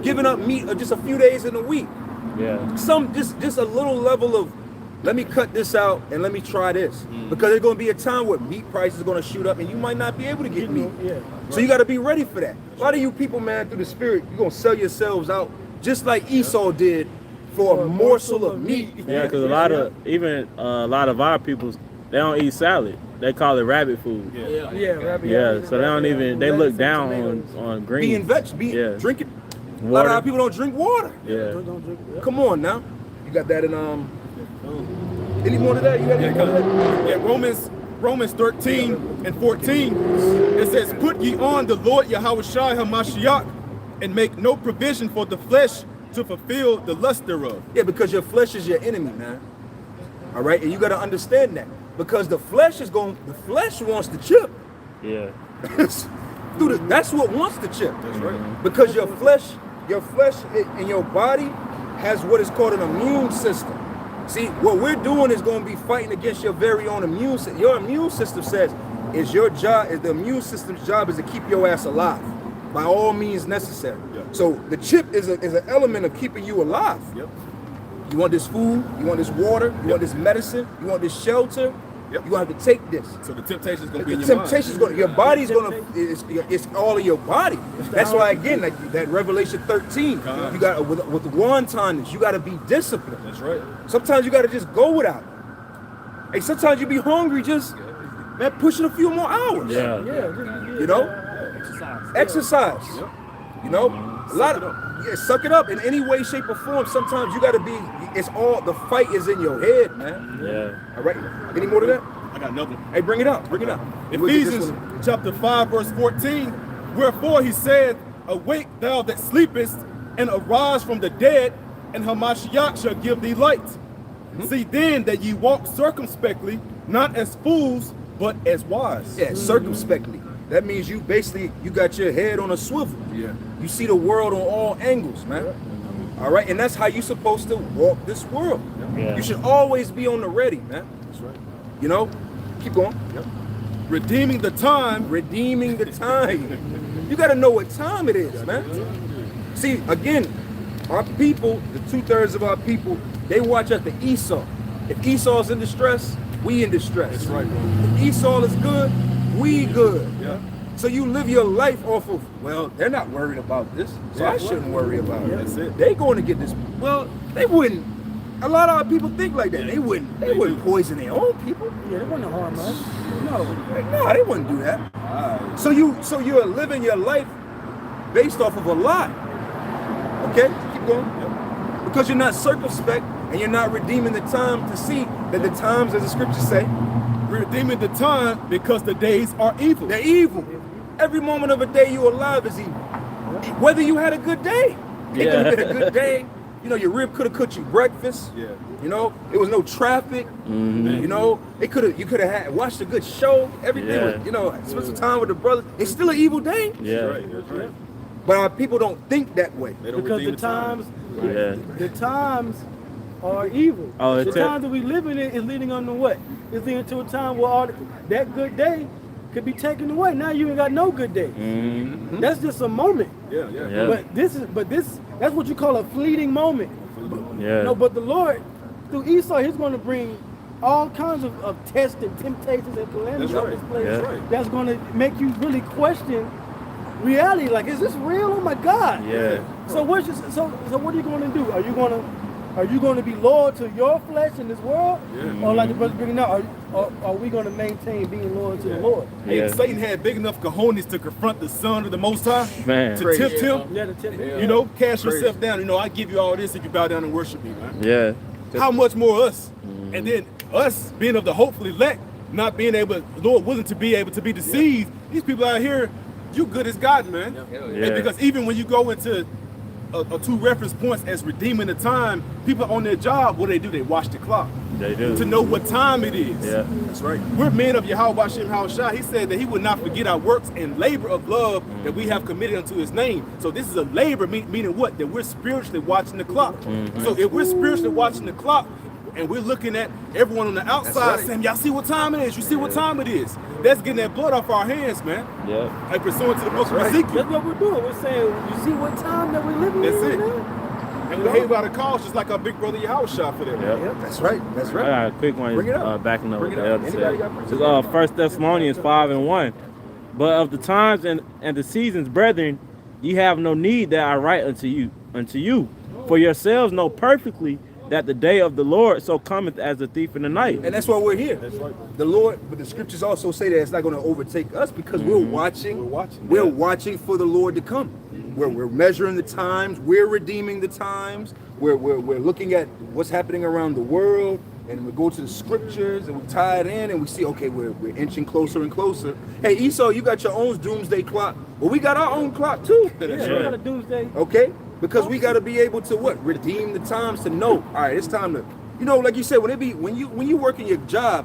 giving up meat just a few days in a week. Yeah. Just a little level of, let me cut this out and let me try this. Because there's going to be a time where meat prices are going to shoot up and you might not be able to get meat. So you got to be ready for that. A lot of you people, man, through the spirit, you're going to sell yourselves out just like Esau did for a morsel of meat. Yeah, because a lot of our people, they don't eat salad. They call it rabbit food. Yeah, so they don't even, they look down on greens. Drinking. Water. A lot of our people don't drink water. Yeah. Come on now. You got that in any more to that? You got any more to that? Romans Romans 13 and 14, it says, "Put ye on the Lord Yahushua Hamashiach, and make no provision for the flesh to fulfill the lust thereof." Yeah, because your flesh is your enemy, man. All right, and you got to understand that, because the flesh wants the chip. Yeah. That's what wants the chip. That's right. Because your flesh in your body has what is called an immune system. See, what we're doing is going to be fighting against your very own immune system. Your immune system says the immune system's job is to keep your ass alive by all means necessary. Yeah. So the chip is an element of keeping you alive. Yep. You want this food, you want this water, you want this medicine, you want this shelter. Yep. You have to take this. So the temptation is going to be The in your temptation's mind. your body's gonna, it's all in your body. That's why, again, like that Revelation 13, you got with the wantonness, you got to be disciplined. That's right. Sometimes you got to just go without it. Hey, sometimes you be hungry, just man, pushing a few more hours. Yeah. You know, exercise. Yep. You know, a lot of suck it up in any way, shape, or form. Sometimes you got to be. It's all the fight is in your head, man. Yeah. All right. Any more to that? I got another one. Hey, bring it up. Bring it up. Ephesians chapter 5, verse 14. "Wherefore he said, Awake thou that sleepest, and arise from the dead, and Hamashiach shall give thee light. See then that ye walk circumspectly, not as fools, but as wise." Yeah, circumspectly. That means you got your head on a swivel. Yeah. You see the world on all angles, man. All right, and that's how you're supposed to walk this world. Yeah. You should always be on the ready, man. That's right. You know, keep going. Yep. "Redeeming the time." Redeeming the time. You got to know what time it is, man. See, again, our people, the 2/3 of our people, they watch out the Esau. If Esau's in distress, we in distress. That's right, bro. If Esau is good, we good. Yeah. So you live your life off of, well, they're not worried about this, so I shouldn't worry about it. That's it. They going to get this. Well, they wouldn't. A lot of our people think like that. They wouldn't poison their own people. Yeah, they want to harm us. No, they wouldn't do that. So you're living your life based off of a lie. Okay, keep going. Because you're not circumspect and you're not redeeming the time to see that the times, as the scriptures say, "Redeeming the time because the days are evil." they're evil. Every moment of a day you're alive is evil. Whether you had a good day. It could have been a good day. You know, your rib could have cooked you breakfast. Yeah. You know, it was no traffic. You know, you could have watched a good show. Everything was, you know, spent some time with the brothers. It's still an evil day. Yeah. That's right. That's right. But our people don't think that way. They don't Because redeem the times, Yeah. the times are evil. Oh, The times that we live in is leading on to what? It's leading to a time where that good day could be taken away. Now you ain't got no good day. That's just a moment. Yeah. Yeah. But that's what you call a fleeting moment. Yeah. No, but the Lord, through Esau, he's going to bring all kinds of tests and temptations and calamities That's on right. this place. Yeah. That's right. That's going to make you really question reality. Like, is this real? Oh my God. Yeah. So what are you going to do? Are you going to be loyal to your flesh in this world? Yeah. Or like the brother bringing out, are we going to maintain being loyal to the Lord? Hey, Yeah. Satan had big enough cojones to confront the Son of the Most High, Man. to Crazy. tempt him. Yeah, the temper. You know, cast Crazy. yourself down. You know, I give you all this if you bow down and worship me, man. Yeah. How much more us? And then us being of the hopeful elect, not being able, Lord willing to be able to be deceived. These people out here, you good as God, man. Yeah. And because even when you go into two reference points as redeeming the time, people on their job, what do? They watch the clock They do. to know what time it is. Yeah. That's right. We're men of Yahweh Shem Hawashai. He said that he would not forget our works and labor of love that we have committed unto his name. So this is a labor, meaning what? That we're spiritually watching the clock. So if we're spiritually watching the clock and we're looking at everyone on the outside right. saying, y'all see what time it is? You see what time it is? That's getting that blood off our hands, man. Yeah. Like pursuant to the book of right. Ezekiel. That's what we're doing. We're saying, you see what time that we're living That's in it. now? And we hate by the cause just like our big brother Yahushua for that. Yeah. That's right. That's I right. got a quick one. Bring it up. Backing up Bring what it the up. elder Anybody said. got It's 1 Thessalonians 5:1. But of the times and the seasons, brethren, ye have no need that I write unto you. For yourselves know perfectly that the day of the Lord so cometh as a thief in the night. And that's why we're here. That's right. The Lord, but the scriptures also say that it's not going to overtake us because we're watching. We're watching for the Lord to come. We're measuring the times. We're redeeming the times. We're looking at what's happening around the world and we go to the scriptures and we tie it in and we see, okay, we're inching closer and closer. Hey, Esau, you got your own doomsday clock. Well, we got our own clock too. Yeah, we got a doomsday. Okay? Because we got to be able to what? Redeem the times to know. All right, it's time to, you know, like you said, when you work in your job,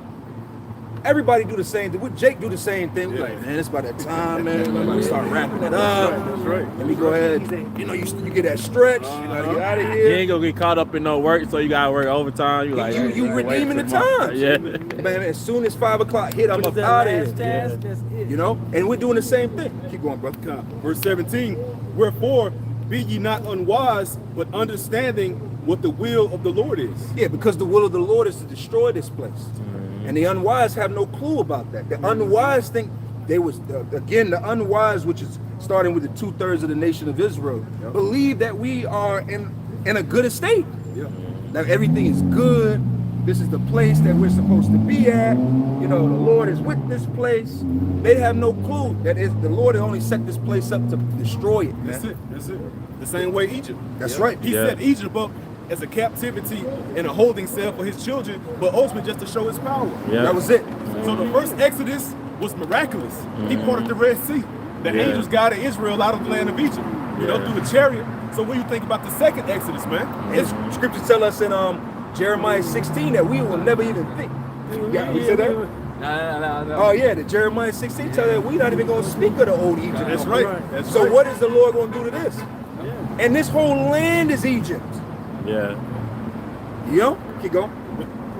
everybody do the same thing. Would Jake do the same thing? We're like, man, it's about that time, man. I'm about to start wrapping it up. That's right. Let me go ahead. You know, you get that stretch. You gotta get out of You here. ain't gonna get caught up in no work, so you gotta work overtime. You like You redeeming the time. Yeah. Man, as soon as 5 o'clock hit, I'm Put up that out last of here. task, that's it. You know, and we're doing the same thing. Keep going, brother. Verse 17, wherefore be ye not unwise, but understanding what the will of the Lord is. Yeah, because the will of the Lord is to destroy this place. And the unwise have no clue about that. The unwise think the unwise, which is starting with the 2/3 of the nation of Israel, believe that we are in a good estate. Yeah. That everything is good. This is the place that we're supposed to be at. You know, the Lord is with this place. They have no clue that the Lord has only set this place up to destroy it, man. That's it. That's it. The same way Egypt. That's right. He set Egypt up as a captivity and a holding cell for his children, but ultimately just to show his power. Yeah. That was it. So the first Exodus was miraculous. He parted the Red Sea. The angels guided Israel out of the land of Egypt, you know, through the chariot. So what do you think about the second Exodus, man? And scripture tell us in Jeremiah 16 that we will never even think. We said that? No. Oh yeah, the Jeremiah 16 tell us that we're not even going to speak of the old Egypt. That's right. That's So right. what is the Lord going to do to this? And this whole land is Egypt. Yeah. You know? Keep going.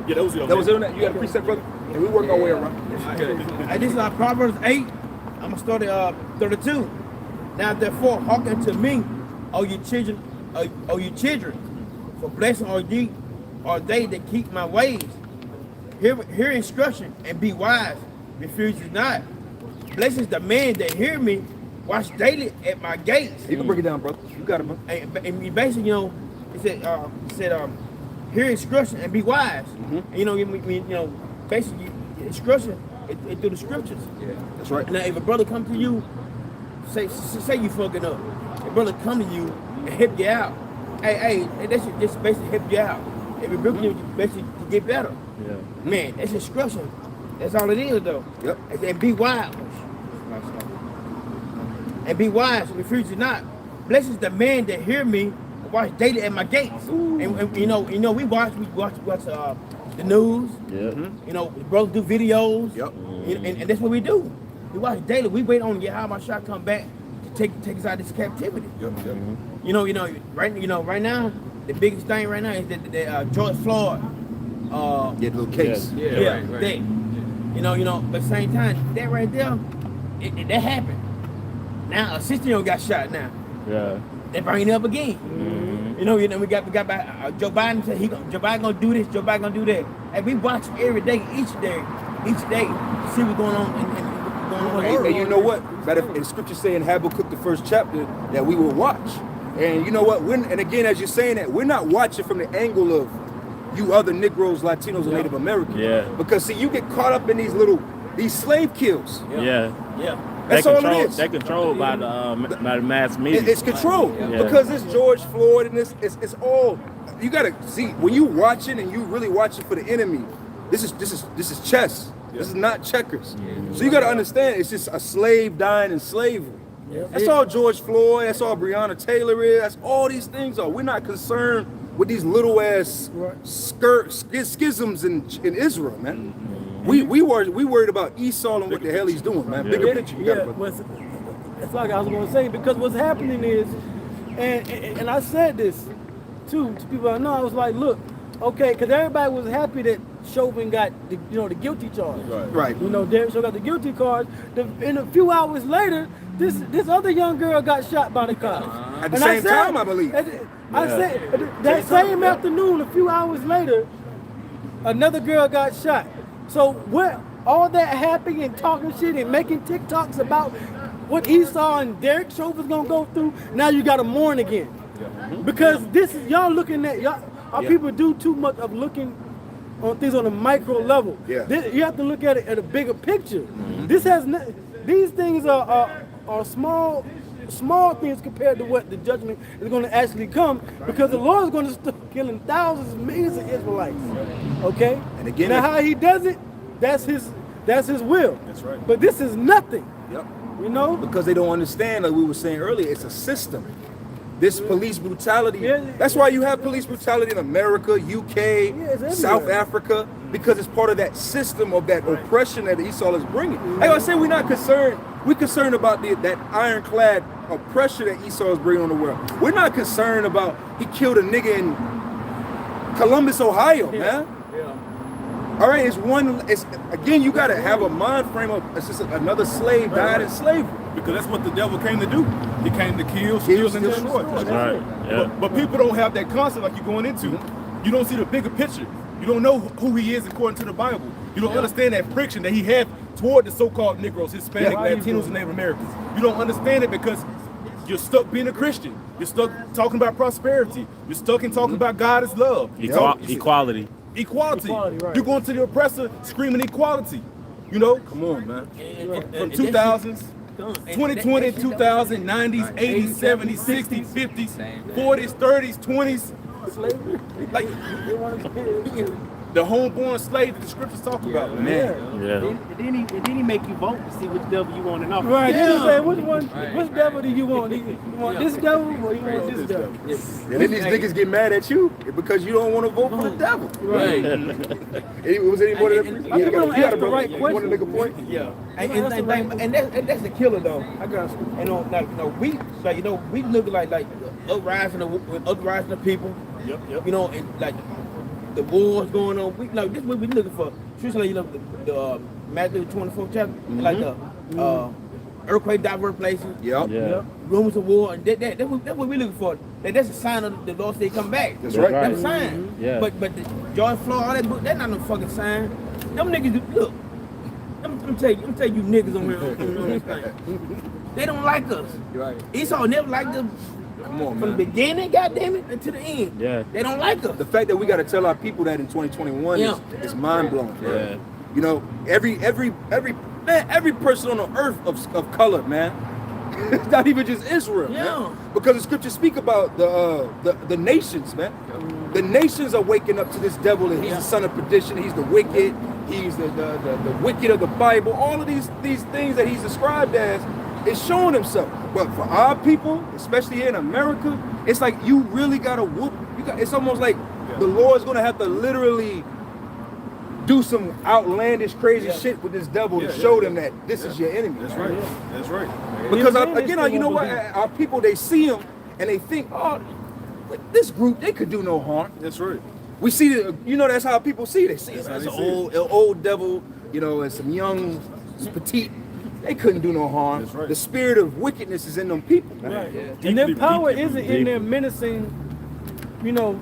Yeah, that was it. That was it on that. You got a precept, brother? And we work our way around. And this is Proverbs 8. I'm gonna start at 32. Now therefore hearken to me, O you children, for blessing are they that keep my ways. Hear instruction and be wise. Refuse you not. Blessed is the man that hear me, watch daily at my gates. You can break it down, brother. You got it, man. And he basically, you know, he said, hear instruction and be wise. And, you know, basically instruction is through the scriptures. Yeah, that's right. Now, if a brother come to you, say you fucking up. A brother come to you and help you out. Hey, that should just basically help you out. If you rebuke you, basically to get better. Yeah. Man, that's instruction. That's all it is, though. Yep. And be wise. And be wise, refuse you not. Blessed is the man that hear me, watch daily at my gates. And you know, we watch the news. Yeah. You know, brothers do videos. Yep. And that's what we do. We watch daily. We wait on Yahweh Shah come back to take us out of this captivity. Yep. You know, right now, the biggest thing right now is that George Floyd. Get a little case. Yeah, right. That. You know, but at the same time, that right there, that happened. Now a 16-year-old got shot now. Yeah. They bring it up again. You know, we got Joe Biden said Joe Biden gonna do this, Joe Biden gonna do that. And we watch every day, each day, to see what's going on And you know what? In scripture say in Habakkuk, the 1st chapter, that we will watch. And you know what? And again, as you're saying that, we're not watching from the angle of you other Negroes, Latinos, and Native Americans. Yeah. Because see, you get caught up in these slave kills. Yeah. That's all it is. They're controlled by the mass media. It's controlled because it's George Floyd and it's all. You gotta see when you watching and you really watching for the enemy. This is chess. This is not checkers. So you gotta understand it's just a slave dying in slavery. That's all George Floyd. That's all Breonna Taylor is. That's all these things are. We're not concerned with these little ass schisms in Israel, man. We worried about Esau and what the hell he's doing, man. Bigger picture. You got it. That's like I was going to say, because what's happening is, and I said this too to people I know. I was like, look, okay, because everybody was happy that Chauvin got the guilty charge. Right. You know, Derek Chauvin got the guilty charge. And a few hours later, this other young girl got shot by the cops. At the same time, I believe. I said that same afternoon, a few hours later, another girl got shot. So what? All that happy and talking shit and making TikToks about what Esau and Derek Chauvin's gonna go through. Now you gotta mourn again, because this is y'all looking at our people do too much of looking on things on a micro level. You have to look at it at a bigger picture. This has these things are small small things compared to what the judgment is going to actually come, because the Lord is going to start killing thousands and millions of Israelites. Okay? And again, now how he does it, that's his will. That's right. But this is nothing. Yep. You know? Because they don't understand, like we were saying earlier, it's a system. This police brutality, Yeah. that's why you have police brutality in America, UK, it's South everywhere. Africa, because it's part of that system of that oppression that Esau is bringing. Like I said, we're not concerned, we're concerned about that ironclad oppression that Esau is bringing on the world. We're not concerned about he killed a nigga in Columbus, Ohio, man. All right, it's again, you gotta have a mind frame of, it's just another slave died in slavery. Because that's what the devil came to do. He came to kill, steal, and destroy. Right. Yeah. But people don't have that concept like you're going into. You don't see the bigger picture. You don't know who he is according to the Bible. You don't understand that friction that he had toward the so-called Negroes, Hispanic, Latinos, and Native Americans. You don't understand it because you're stuck being a Christian. You're stuck talking about prosperity. You're stuck in talking about God is love. Equality. Equality. Right. You're going to the oppressor screaming equality. You know? Come on, man. From 2000s, 2020, 2000, 90s, 80s, 70s, 60s, 50s, 40s, 30s, 20s. Like the homeborn slave that the scriptures talk about, man. Yeah. And then he make you vote to see which devil you want in office. Right, then he say, which devil do you want? You want this devil or you want this devil? And then these niggas get mad at you because you don't want to vote for the devil. Right. Was anybody People don't ask the right want to make a question. point? Yeah. And that's the killer though. I got we look like uprising the people. Yep. You know, and like the wars going on. This is what we looking for. Truthfully, the Matthew 24th chapter, like the earthquake, diverse places. Yep. Yeah. Rumors of war, and that's what we looking for. That's a sign of the Lord say come back. That's right. That's a sign. Yeah. But the George Floyd, all that book, that's not no fucking sign. Them niggas, look. Let me tell you niggas on here on this thing. They don't like us. Right. Esau never liked us Come on, from the man. beginning, goddamn it, until the end. Yeah. They don't like us. The fact that we got to tell our people that in 2021 is mind blowing. Yeah. You know, every person on the earth of color, man. It's not even just Israel, man. Because the scriptures speak about the nations, man. The nations are waking up to this devil, and he's the son of perdition. He's the wicked. He's the wicked of the Bible. All of these things that he's described as is showing himself. But for our people, especially here in America, it's like you really gotta whoop. It's almost like the Lord's gonna have to literally do some outlandish, crazy shit with this devil to show them that this is your enemy. That's right. That's right. Because again, you know what? Our people, they see him and they think, oh, this group, they could do no harm. That's right. We see it, you know, that's how people see it. They see it as an old devil, you know, and some young, petite. They couldn't do no harm. That's right. The spirit of wickedness is in them people. Right. Deeply, And their power deeply, isn't in their menacing, you know,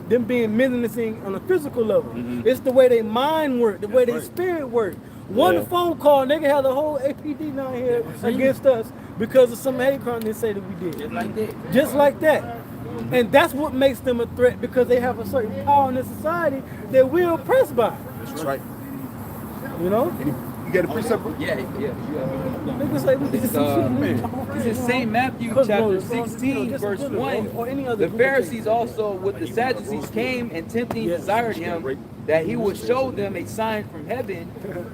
them being menacing on a physical level. It's the way their mind work, the way their spirit work. One phone call, they can have the whole APD down here against us because of some hate crime they say that we did. Just like that. Just like that. And that's what makes them a threat, because they have a certain power in the society that we're oppressed by. That's right. You know? You got a precept? Yeah. Niggas say we did some shit. This is St. Matthew chapter 16, verse 1. The Pharisees also with the Sadducees came and tempting desired him that he would show them a sign from heaven.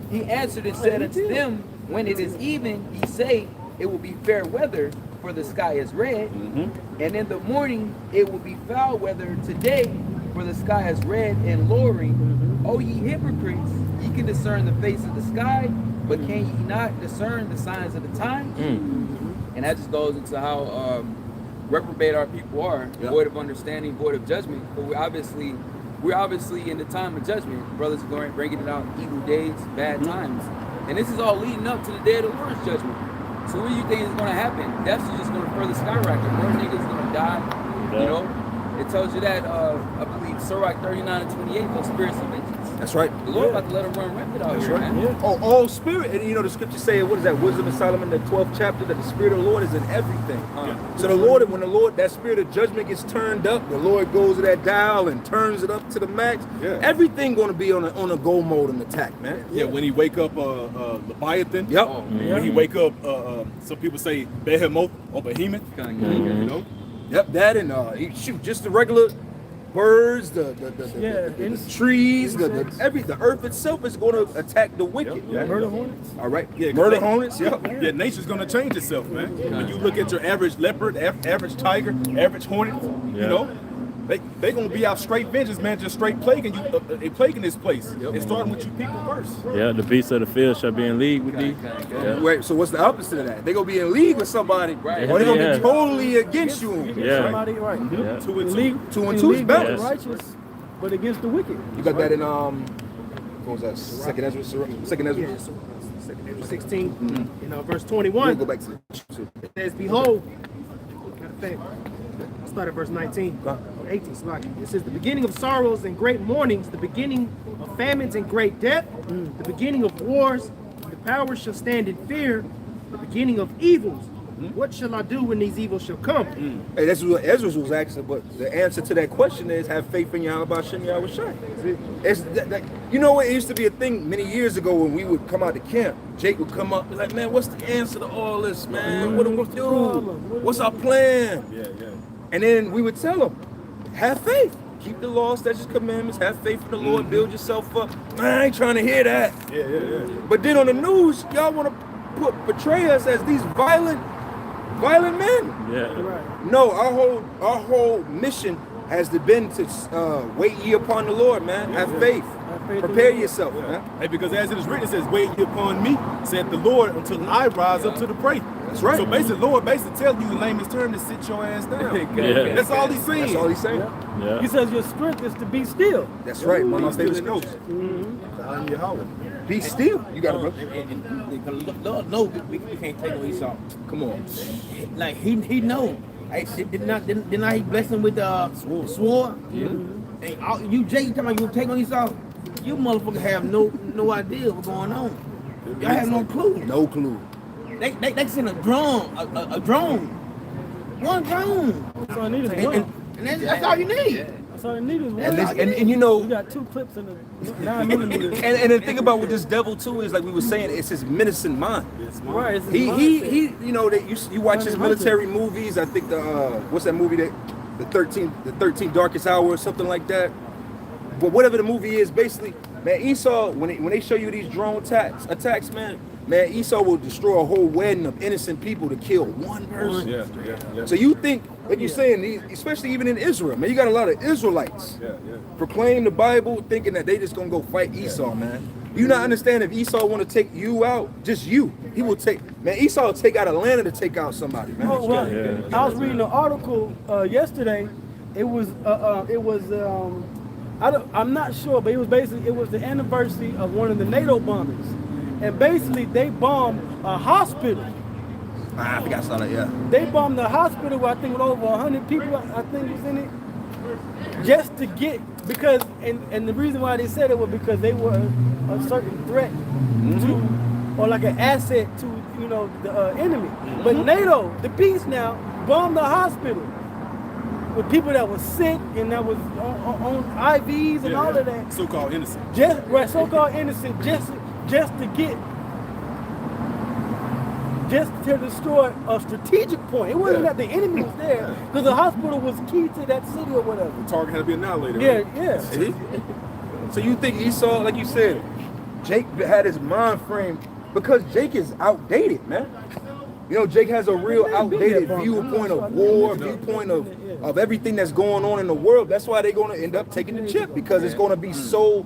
He answered and said unto them, when it is even, ye say, it will be fair weather, for the sky is red. And in the morning it will be foul weather today, for the sky is red and lowering. O ye hypocrites, ye can discern the face of the sky, but can ye not discern the signs of the times? And that just goes into how reprobate our people are, void of understanding, void of judgment. But we're obviously in the time of judgment. Brothers are going bringing it out, evil days, bad times. And this is all leading up to the day of the Lord's judgment. So what do you think is going to happen? Death's just going to further skyrocket. More niggas going to die. You know, it tells you that, I believe, Sirach 39 and 28, those spirits of vengeance. That's right. The Lord about to let him run rampant out here, man. Yeah. Oh, all spirit. And you know, the scripture say, what is that? Wisdom of Solomon, the 12th chapter, that the spirit of the Lord is in everything. So the Lord, when the Lord, that spirit of judgment gets turned up, the Lord goes to that dial and turns it up to the max. Yeah. Everything going to be on a go mode and attack, man. Yeah, when he wake up Leviathan. Yep. When he wake up, some people say Behemoth or Behemoth. You know. Yep, that and shoot, just the regular birds, the trees, the earth itself is going to attack the wicked. Yep. Murder hornets. All right, Yeah, murder hornets. Yep. Yeah, nature's gonna change itself, man. When you look at your average leopard, average tiger, average hornet, you know, they gonna be out straight vengeance, man, just straight plaguing you. They plaguing this place. It's starting with you people first. Yeah, the beasts of the field shall be in league with thee. Yeah. Wait, so what's the opposite of that? They gonna be in league with somebody, Right. or they gonna Yeah. be totally against you. Yeah. Somebody, right. Yeah. 2 and 2. League, 2 and in 2 is league better. with the righteous, but against the wicked. You got that in what was that? Second Ezra. Second Ezra. Yeah, so 2 Ezra 16, verse We'll 21. go back to It says, behold, matter of fact, I'll start at verse 19, 18, Slaki. It says, the beginning of sorrows and great mournings, the beginning of famines and great death, the beginning of wars, the powers shall stand in fear, the beginning of evils. What shall I do when these evils shall come? Hey, that's what Ezra was asking, but the answer to that question is have faith in Yahweh Shem Yahweh Shai. It's you know what? It used to be a thing many years ago when we would come out to camp. Jake would come up and be like, man, what's the answer to all this, man? What do we do? What's our plan? Yeah. And then we would tell him, have faith. Keep the law, statutes, commandments, have faith in the Lord, build yourself up. Man, I ain't trying to hear that. Yeah. But then on the news, y'all want to portray us as these violent men. Yeah. Right. No, our whole mission has been to wait ye upon the Lord, man. Have faith. faith in Prepare the yourself, man. Hey, because as it is written, it says, wait ye upon me, said the Lord, until I rise up to the prey. That's right. So basically, Lord basically tells you in layman's term to sit your ass down. Yeah. That's all he's saying. That's all he's saying. Yeah. He says your strength is to be still. That's right. One of my favorite Still scriptures. in your holler. Be still. You got it, bro. Lord knows we can't take no Esau. Come on. Like he know. Hey, didn't I he bless him with the sword? And you Jake talking about you take on Esau? You motherfucker have no idea what's going on. Y'all have no clue. No clue. They send a drone, a drone. One drone. That's all I need is one. And that's all you need. That's all I need is one. And you know, We got 2 clips in the 9mm. and the thing about with this devil too is like we were saying, it's his menacing mind. Right. It's He mindset. you know that you watch his military movies. I think the what's that movie that the 13 Darkest Hour or something like that. But whatever the movie is, basically, man, Esau when they show you these drone attacks, man, Esau will destroy a whole wedding of innocent people to kill one person. Yeah. So you think, like you're saying, especially even in Israel, man, you got a lot of Israelites proclaim the Bible, thinking that they just gonna go fight Esau, man. You not understand if Esau want to take you out, just you, he will take. Man, Esau will take out Atlanta to take out somebody, man. Oh, well, Yeah. I was reading an article yesterday. I'm not sure, but it was the anniversary of one of the NATO bombings, and basically they bombed a hospital. I think I saw that. Yeah. They bombed the hospital where I think with over 100 people, I think was in it, just to get and the reason why they said it was because they were a certain threat to, or like an asset to the enemy. But NATO, the beast now, bombed the hospital with people that was sick and that was on IVs and all of that. So-called innocent. So-called innocent, just to destroy a strategic point. It wasn't that the enemy was there, because the hospital was key to that city or whatever. The target had to be annihilated. Yeah. So you think Esau, like you said, Jake had his mind frame because Jake is outdated, man. You know, Jake has a real outdated viewpoint of war, viewpoint of everything that's going on in the world. That's why they're going to end up taking the chip, because it's going to be so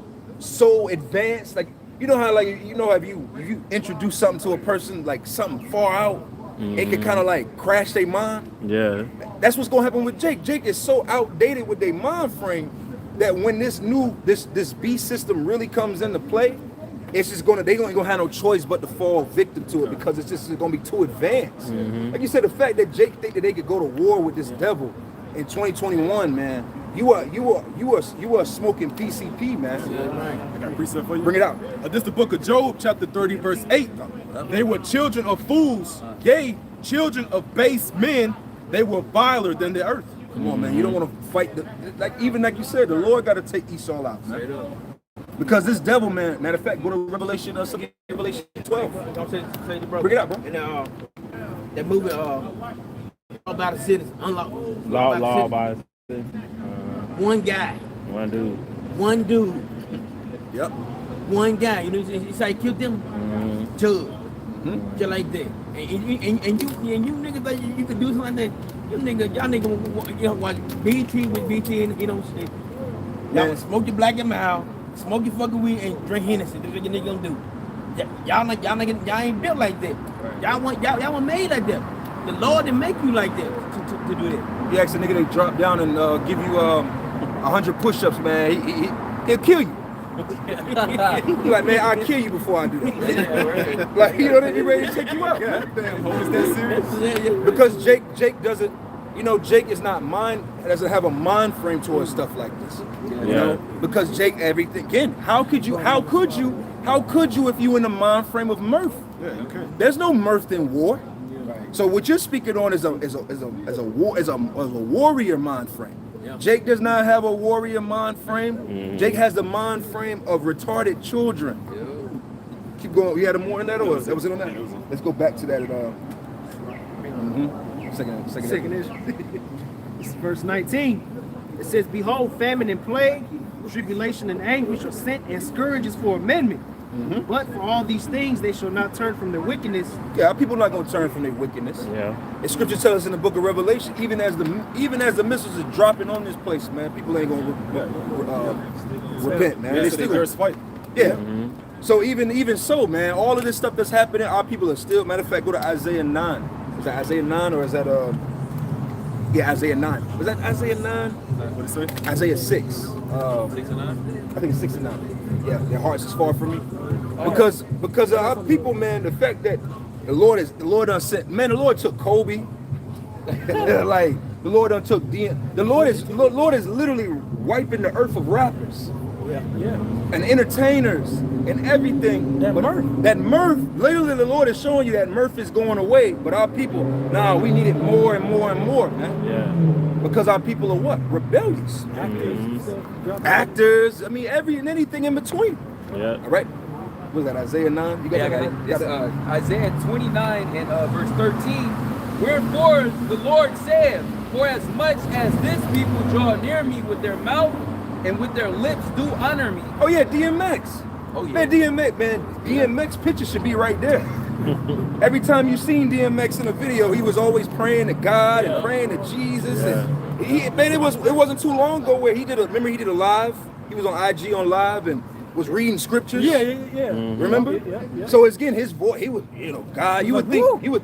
advanced. Like, you know how, like, if you introduce something to a person, like something far out, it can kind of like crash their mind. Yeah. That's what's going to happen with Jake. Jake is so outdated with their mind frame that when this beast system really comes into play, it's just they ain't gonna have no choice but to fall victim to it, because it's just gonna be too advanced. Like you said, the fact that Jake think that they could go to war with this devil in 2021, man, You are smoking PCP, man. I got a precept for you. Bring it out. This is the book of Job, chapter 30, verse 8. They were children of fools, yea, children of base men. They were viler than the earth. Come on, man. You don't want to fight like you said, the Lord got to take Esau out, man. Because this devil, man. Matter of fact, go to Revelation 12. Don't say the brother. Bring it out, bro. And that movie, All About the Citizen, Unlock. Law by One guy. one dude. Yep. One guy. You know, he said he killed them. Judge. Just like that. And you niggas like you could do something like that. Y'all niggas watch BT with BT and you don't shit. Y'all smoke your black and mild, smoke your fucking weed and drink Hennessy. That's what your nigga gonna do. Y'all ain't built like that. Y'all want made like that. The Lord didn't make you like that to do that. You ask a nigga to drop down and give you 100 push-ups, man. He'll kill you. He like, man, I'll kill you before I do that. Like, you know, they be ready to take you out. God damn, is that serious? Because Jake doesn't, you know, Jake is not doesn't have a mind frame towards stuff like this. You know, because Jake, everything again. How could you if you in the mind frame of mirth? Yeah, okay. There's no mirth in war. So what you're speaking on is a warrior mind frame. Jake does not have a warrior mind frame. Jake has the mind frame of retarded children. Keep going. You had more in that, or that was it on that? Let's go back to that. Second issue. This is verse 19. It says, "Behold, famine and plague, tribulation and anguish are sent, and scourges for amendment. But for all these things they shall not turn from their wickedness." Yeah, people are not going to turn from their wickedness. Yeah. The scripture tells us in the book of Revelation, even as the missiles are dropping on this place, man, people ain't going to repent, man. Yeah, They so they still curse fight. Yeah. So even so, man, all of this stuff that's happening, our people are still. Matter of fact, go to Isaiah 9. Is that Isaiah 9 or is that Isaiah 9? Was that Isaiah 9? What it say? Isaiah 6. 6 and 9. I think it's 6 and 9. Yeah, their hearts is far from me. Because our people, man, the fact that the Lord done sent, man, the Lord took Kobe. Like the Lord done took the Lord is literally wiping the earth of rappers. And entertainers and everything. That mirth, literally the Lord is showing you that mirth is going away, but our people, we need it more and more and more, man. Yeah. Because our people are what? Rebellious. Actors, I mean, anything in between. Yeah. All right. Was that Isaiah 9? You got I got it. It's it? Isaiah 29 and verse 13. Wherefore the Lord said, for as much as this people draw near me with their mouth and with their lips do honor me. Oh yeah, DMX. Oh yeah. Man, DMX picture should be right there. Every time you seen DMX in a video, he was always praying to God and praying to Jesus. And it wasn't too long ago where he did a live. He was on IG on live and was reading scriptures. Yeah. Remember? Yeah. So it's again his voice. He would, God. You would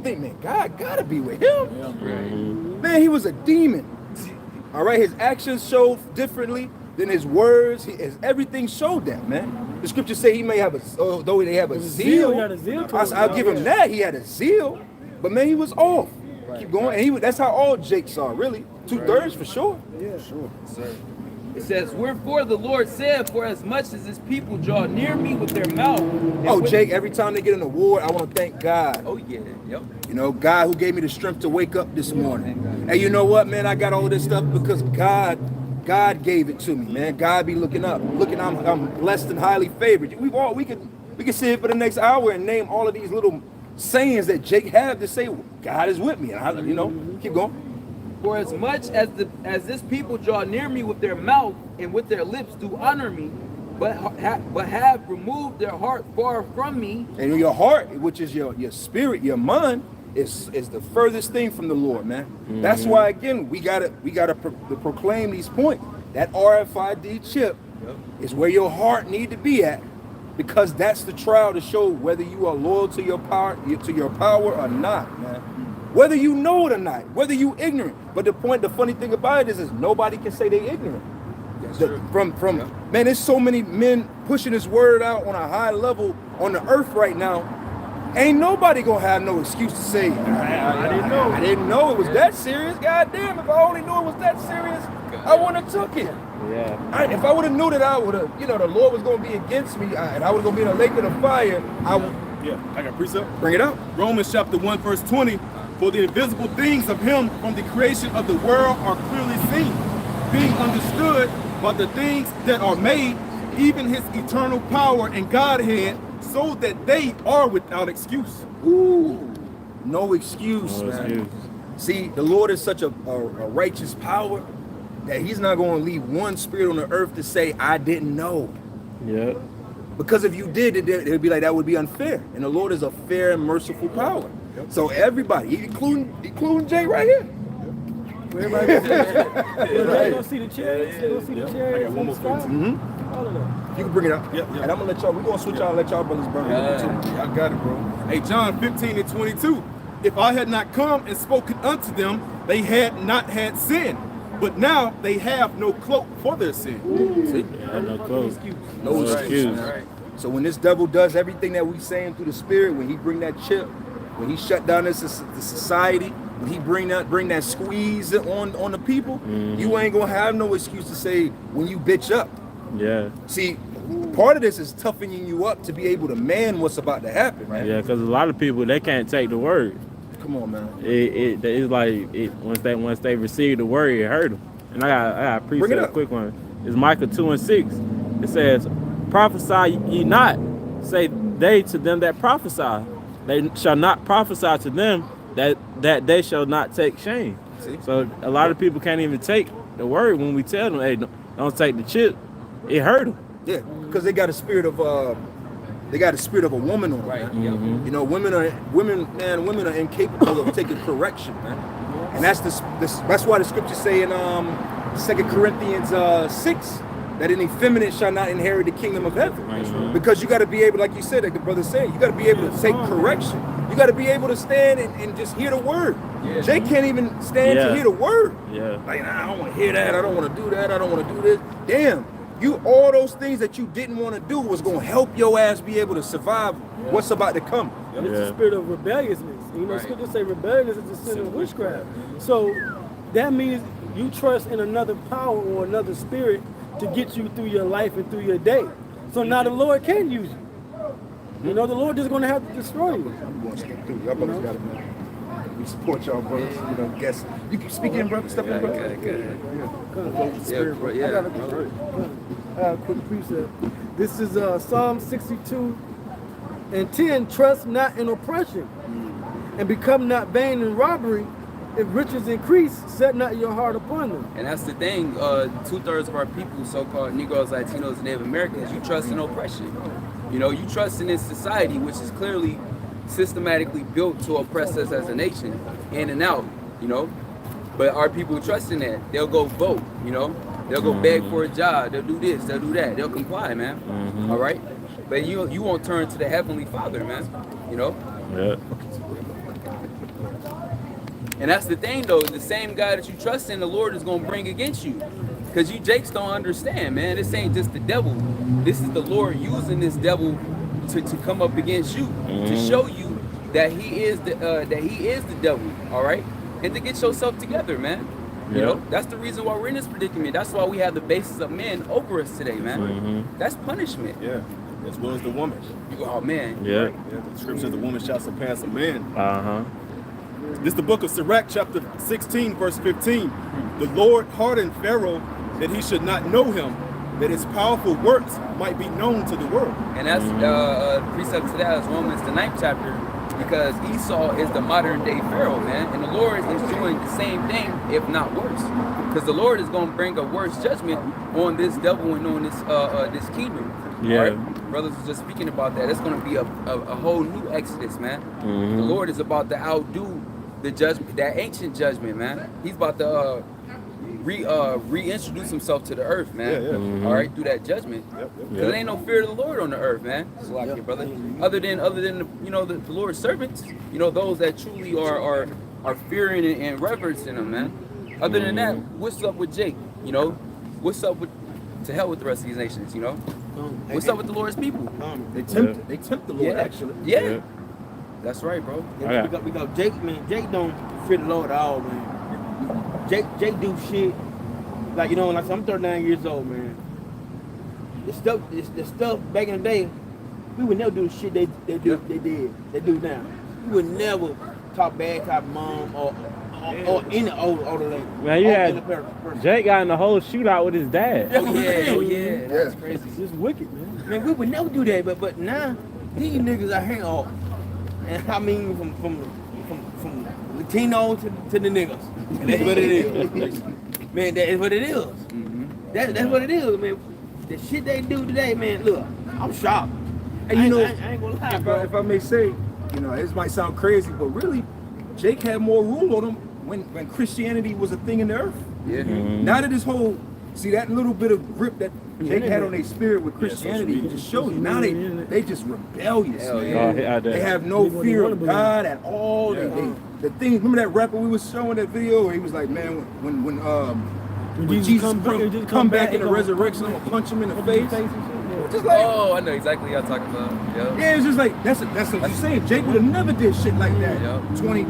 think, man, God gotta be with him. Man, he was a demon. All right, his actions showed differently than his words. Everything showed that, man. The scriptures say he may have though they have a zeal. He had a zeal to I'll give him that. He had a zeal, but man, he was off. Keep going, and that's how all Jakes are, really. 2/3 for sure. Yeah, sure. It says, wherefore the Lord said, for as much as his people draw near me with their mouth. Jake, every time they get an award, I want to thank God. Oh yeah, yep. God who gave me the strength to wake up this morning. And you know what, man? I got all this stuff because God gave it to me, man. God be looking up. I'm blessed and highly favored. We can sit here for the next hour and name all of these little sayings that Jake had to say, God is with me. And keep going. For as much as this people draw near me with their mouth and with their lips do honor me, but have removed their heart far from me. And your heart, which is your spirit, your mind, is the furthest thing from the Lord, man. That's why again we gotta proclaim these points. That RFID chip is where your heart need to be at, because that's the trial to show whether you are loyal to your power or not, man. Whether you know it or not, whether you ignorant. But the funny thing about it is nobody can say they ignorant. Man, there's so many men pushing this word out on a high level on the earth right now. Ain't nobody gonna have no excuse to say, I didn't know it was that serious. God damn, if I only knew it was that serious. I wouldn't have took it. Yeah. If I would have knew that I would have, you know, the Lord was going to be against me, and I was going to be in a lake of the fire, I would. Yeah, I got precept. Bring it up. Romans chapter 1, verse 20. For the invisible things of him from the creation of the world are clearly seen, being understood by the things that are made, even his eternal power and Godhead, so that they are without excuse. Ooh, no excuse, No man. excuse. See, the Lord is such a righteous power that he's not going to leave one spirit on the earth to say, I didn't know. Yeah. Because if you did, it would be like, that would be unfair. And the Lord is a fair and merciful power. So everybody, including Jay right here. Everybody gonna see the chariots. They gonna see the chariots. one more sky. All of that. You can bring it up. Yeah. And I'm going to let y'all, we're going to switch out and let y'all brothers burn it too. I got it, bro. Hey, John 15 and 22. If I had not come and spoken unto them, they had not had sin. But now they have no cloak for their sin. See? Yeah, no clothes. No excuse. excuse. So when this devil does everything that we saying through the spirit, when he bring that chip, when he shut down the society, when he bring that squeeze on the people, you ain't gonna have no excuse to say when you bitch up. Yeah. See, part of this is toughening you up to be able to man what's about to happen, right? Yeah, because a lot of people, they can't take the word. Come on, man. It's like once they receive the word, it hurt them. And I got a Bring it precept, up. a quick one. It's Micah 2 and 6. It says, prophesy ye not, say they to them that prophesy. They shall not prophesy to them that they shall not take shame. See? So a lot of people can't even take the word when we tell them, hey, don't take the chip. It hurt them. Yeah, because they got a spirit of a woman on them. Right. Man. You know, women are incapable of taking correction, man. And that's why the scriptures say in 2 Corinthians 6 that an effeminate shall not inherit the kingdom of heaven. Because you got to be able, like you said, like the brother said, you got to be able to take correction. You got to be able to stand and just hear the word. Jay can't even stand to hear the word. Yeah. Like, nah, I don't want to hear that. I don't want to do that. I don't want to do this. Damn. All those things that you didn't want to do was going to help your ass be able to survive what's about to come. It's the spirit of rebelliousness. You know, scripture say rebellion is the sin of witchcraft. So that means you trust in another power or another spirit to get you through your life and through your day. So now the Lord can use you. You know, the Lord is going to have to destroy you. I'm going to step through. Y'all brothers got it, man. We support y'all, brothers. You know, guess. You can speak in, brother. Step in, brother. I got a quick precept. This is Psalm 62 and 10. Trust not in oppression, and become not vain in robbery. If riches increase, set not your heart upon them. And that's the thing. 2/3 of our people, so-called Negroes, Latinos, and Native Americans, you trust in oppression. You know, you trust in this society, which is clearly systematically built to oppress us as a nation, in and out. You know, but our people trust in that. They'll go vote. You know, they'll go beg for a job. They'll do this. They'll do that. They'll comply, man. All right. But you won't turn to the Heavenly Father, man. You know. Yeah. And that's the thing, though. The same guy that you trust in, the Lord is going to bring against you. Because you Jakes don't understand, man. This ain't just the devil. This is the Lord using this devil to come up against you, to show you that he is the devil, all right? And to get yourself together, man. You know, that's the reason why we're in this predicament. That's why we have the basis of men over us today, man. That's punishment. Yeah, as well as the woman. Oh, man. Yeah. Yeah, the scripture says the woman shall surpass a man. Uh-huh. This is the book of Sirach, chapter 16, verse 15. The Lord hardened Pharaoh that he should not know him, that his powerful works might be known to the world. And that's precept to that is Romans, the 9th chapter, because Esau is the modern day Pharaoh, man. And the Lord is doing the same thing, if not worse. Because the Lord is going to bring a worse judgment on this devil and on this kingdom. Yeah. Right? Brothers was just speaking about that. It's going to be a whole new exodus, man. The Lord is about to outdo the judgment, that ancient judgment, man. He's about to reintroduce himself to the earth, man. All right, through that judgment. Because there ain't no fear of the Lord on the earth, man. It's like it, brother. Other than the Lord's servants, those that truly are fearing and reverencing him, man. Other than that, what's up with Jake? What's up with to hell with the rest of these nations? What's up with the Lord's people? They tempt the Lord, actually. Yeah. That's right, bro. We got Jake, man. Jake don't fear the Lord at all, man. Jake do shit like you know, like I'm 39 years old, man. The stuff back in the day, we would never do the shit they do now. We would never talk bad to mom or any older lady. Man, you had Jake got in the whole shootout with his dad. Oh yeah, that's crazy. It's wicked, man. Man, we would never do that, but now these niggas are hanging off, and I mean from Latino to the niggas. And that's what it is. Man, that is what it is. That's what it is, man. The shit they do today, man. Look, I'm shocked. And you know, I ain't gonna lie, bro. if I may say, you know, this might sound crazy, but really, Jake had more rule on him when Christianity was a thing in the earth. Yeah. Now that this whole, see that little bit of grip that Jake had on their spirit with Christianity, just shows you. Now they just rebellious, man. Yeah. They have no fear of God at all. The thing, remember that rapper we was showing that video where he was like, man, when Jesus come back in the resurrection, I'm gonna punch him in the face. Just like, Oh, I know exactly what y'all talking about. Yep. yeah, it's just like, that's what you're saying. Jake would have never did shit like that Yep. 20,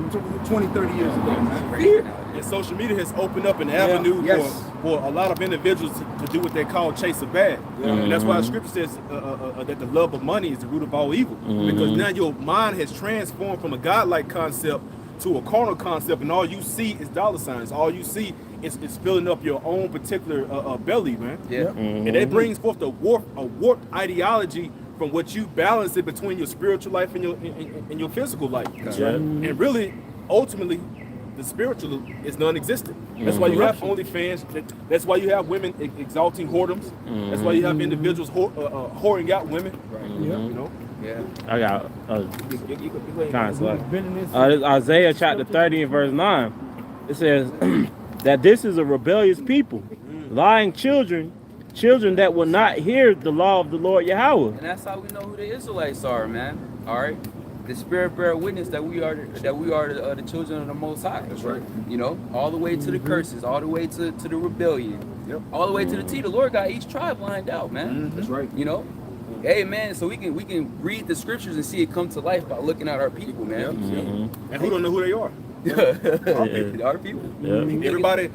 30 years ago. Man. Crazy Fear. nowadays. And social media has opened up an avenue Yes. for a lot of individuals to do what they call chase a bag. And that's why the scripture says that the love of money is the root of all evil. Because now your mind has transformed from a godlike concept to a carnal concept, and all you see is dollar signs. All you see is filling up your own particular belly, man. Yeah. And that brings forth a warped ideology from what you balance it between your spiritual life and your physical life. And really, ultimately, the spiritual is non-existent. That's why you have OnlyFans. That's why you have women exalting whoredoms. That's why you have individuals whoring out women. You know. Yeah. I got kind of select. Been in this. This Isaiah chapter 30 and verse 9. It says that this is a rebellious people, lying children that will not hear the law of the Lord Yahweh. And that's how we know who the Israelites are, man. All right. The Spirit bear witness that we are the children of the Most High. That's right. You know, all the way to the curses, all the way to the rebellion, all the way to the T. The Lord got each tribe lined out, man. That's right. You know, hey man, so we can read the scriptures and see it come to life by looking at our people, man. And who don't know who they are? Our people. Yeah. Everybody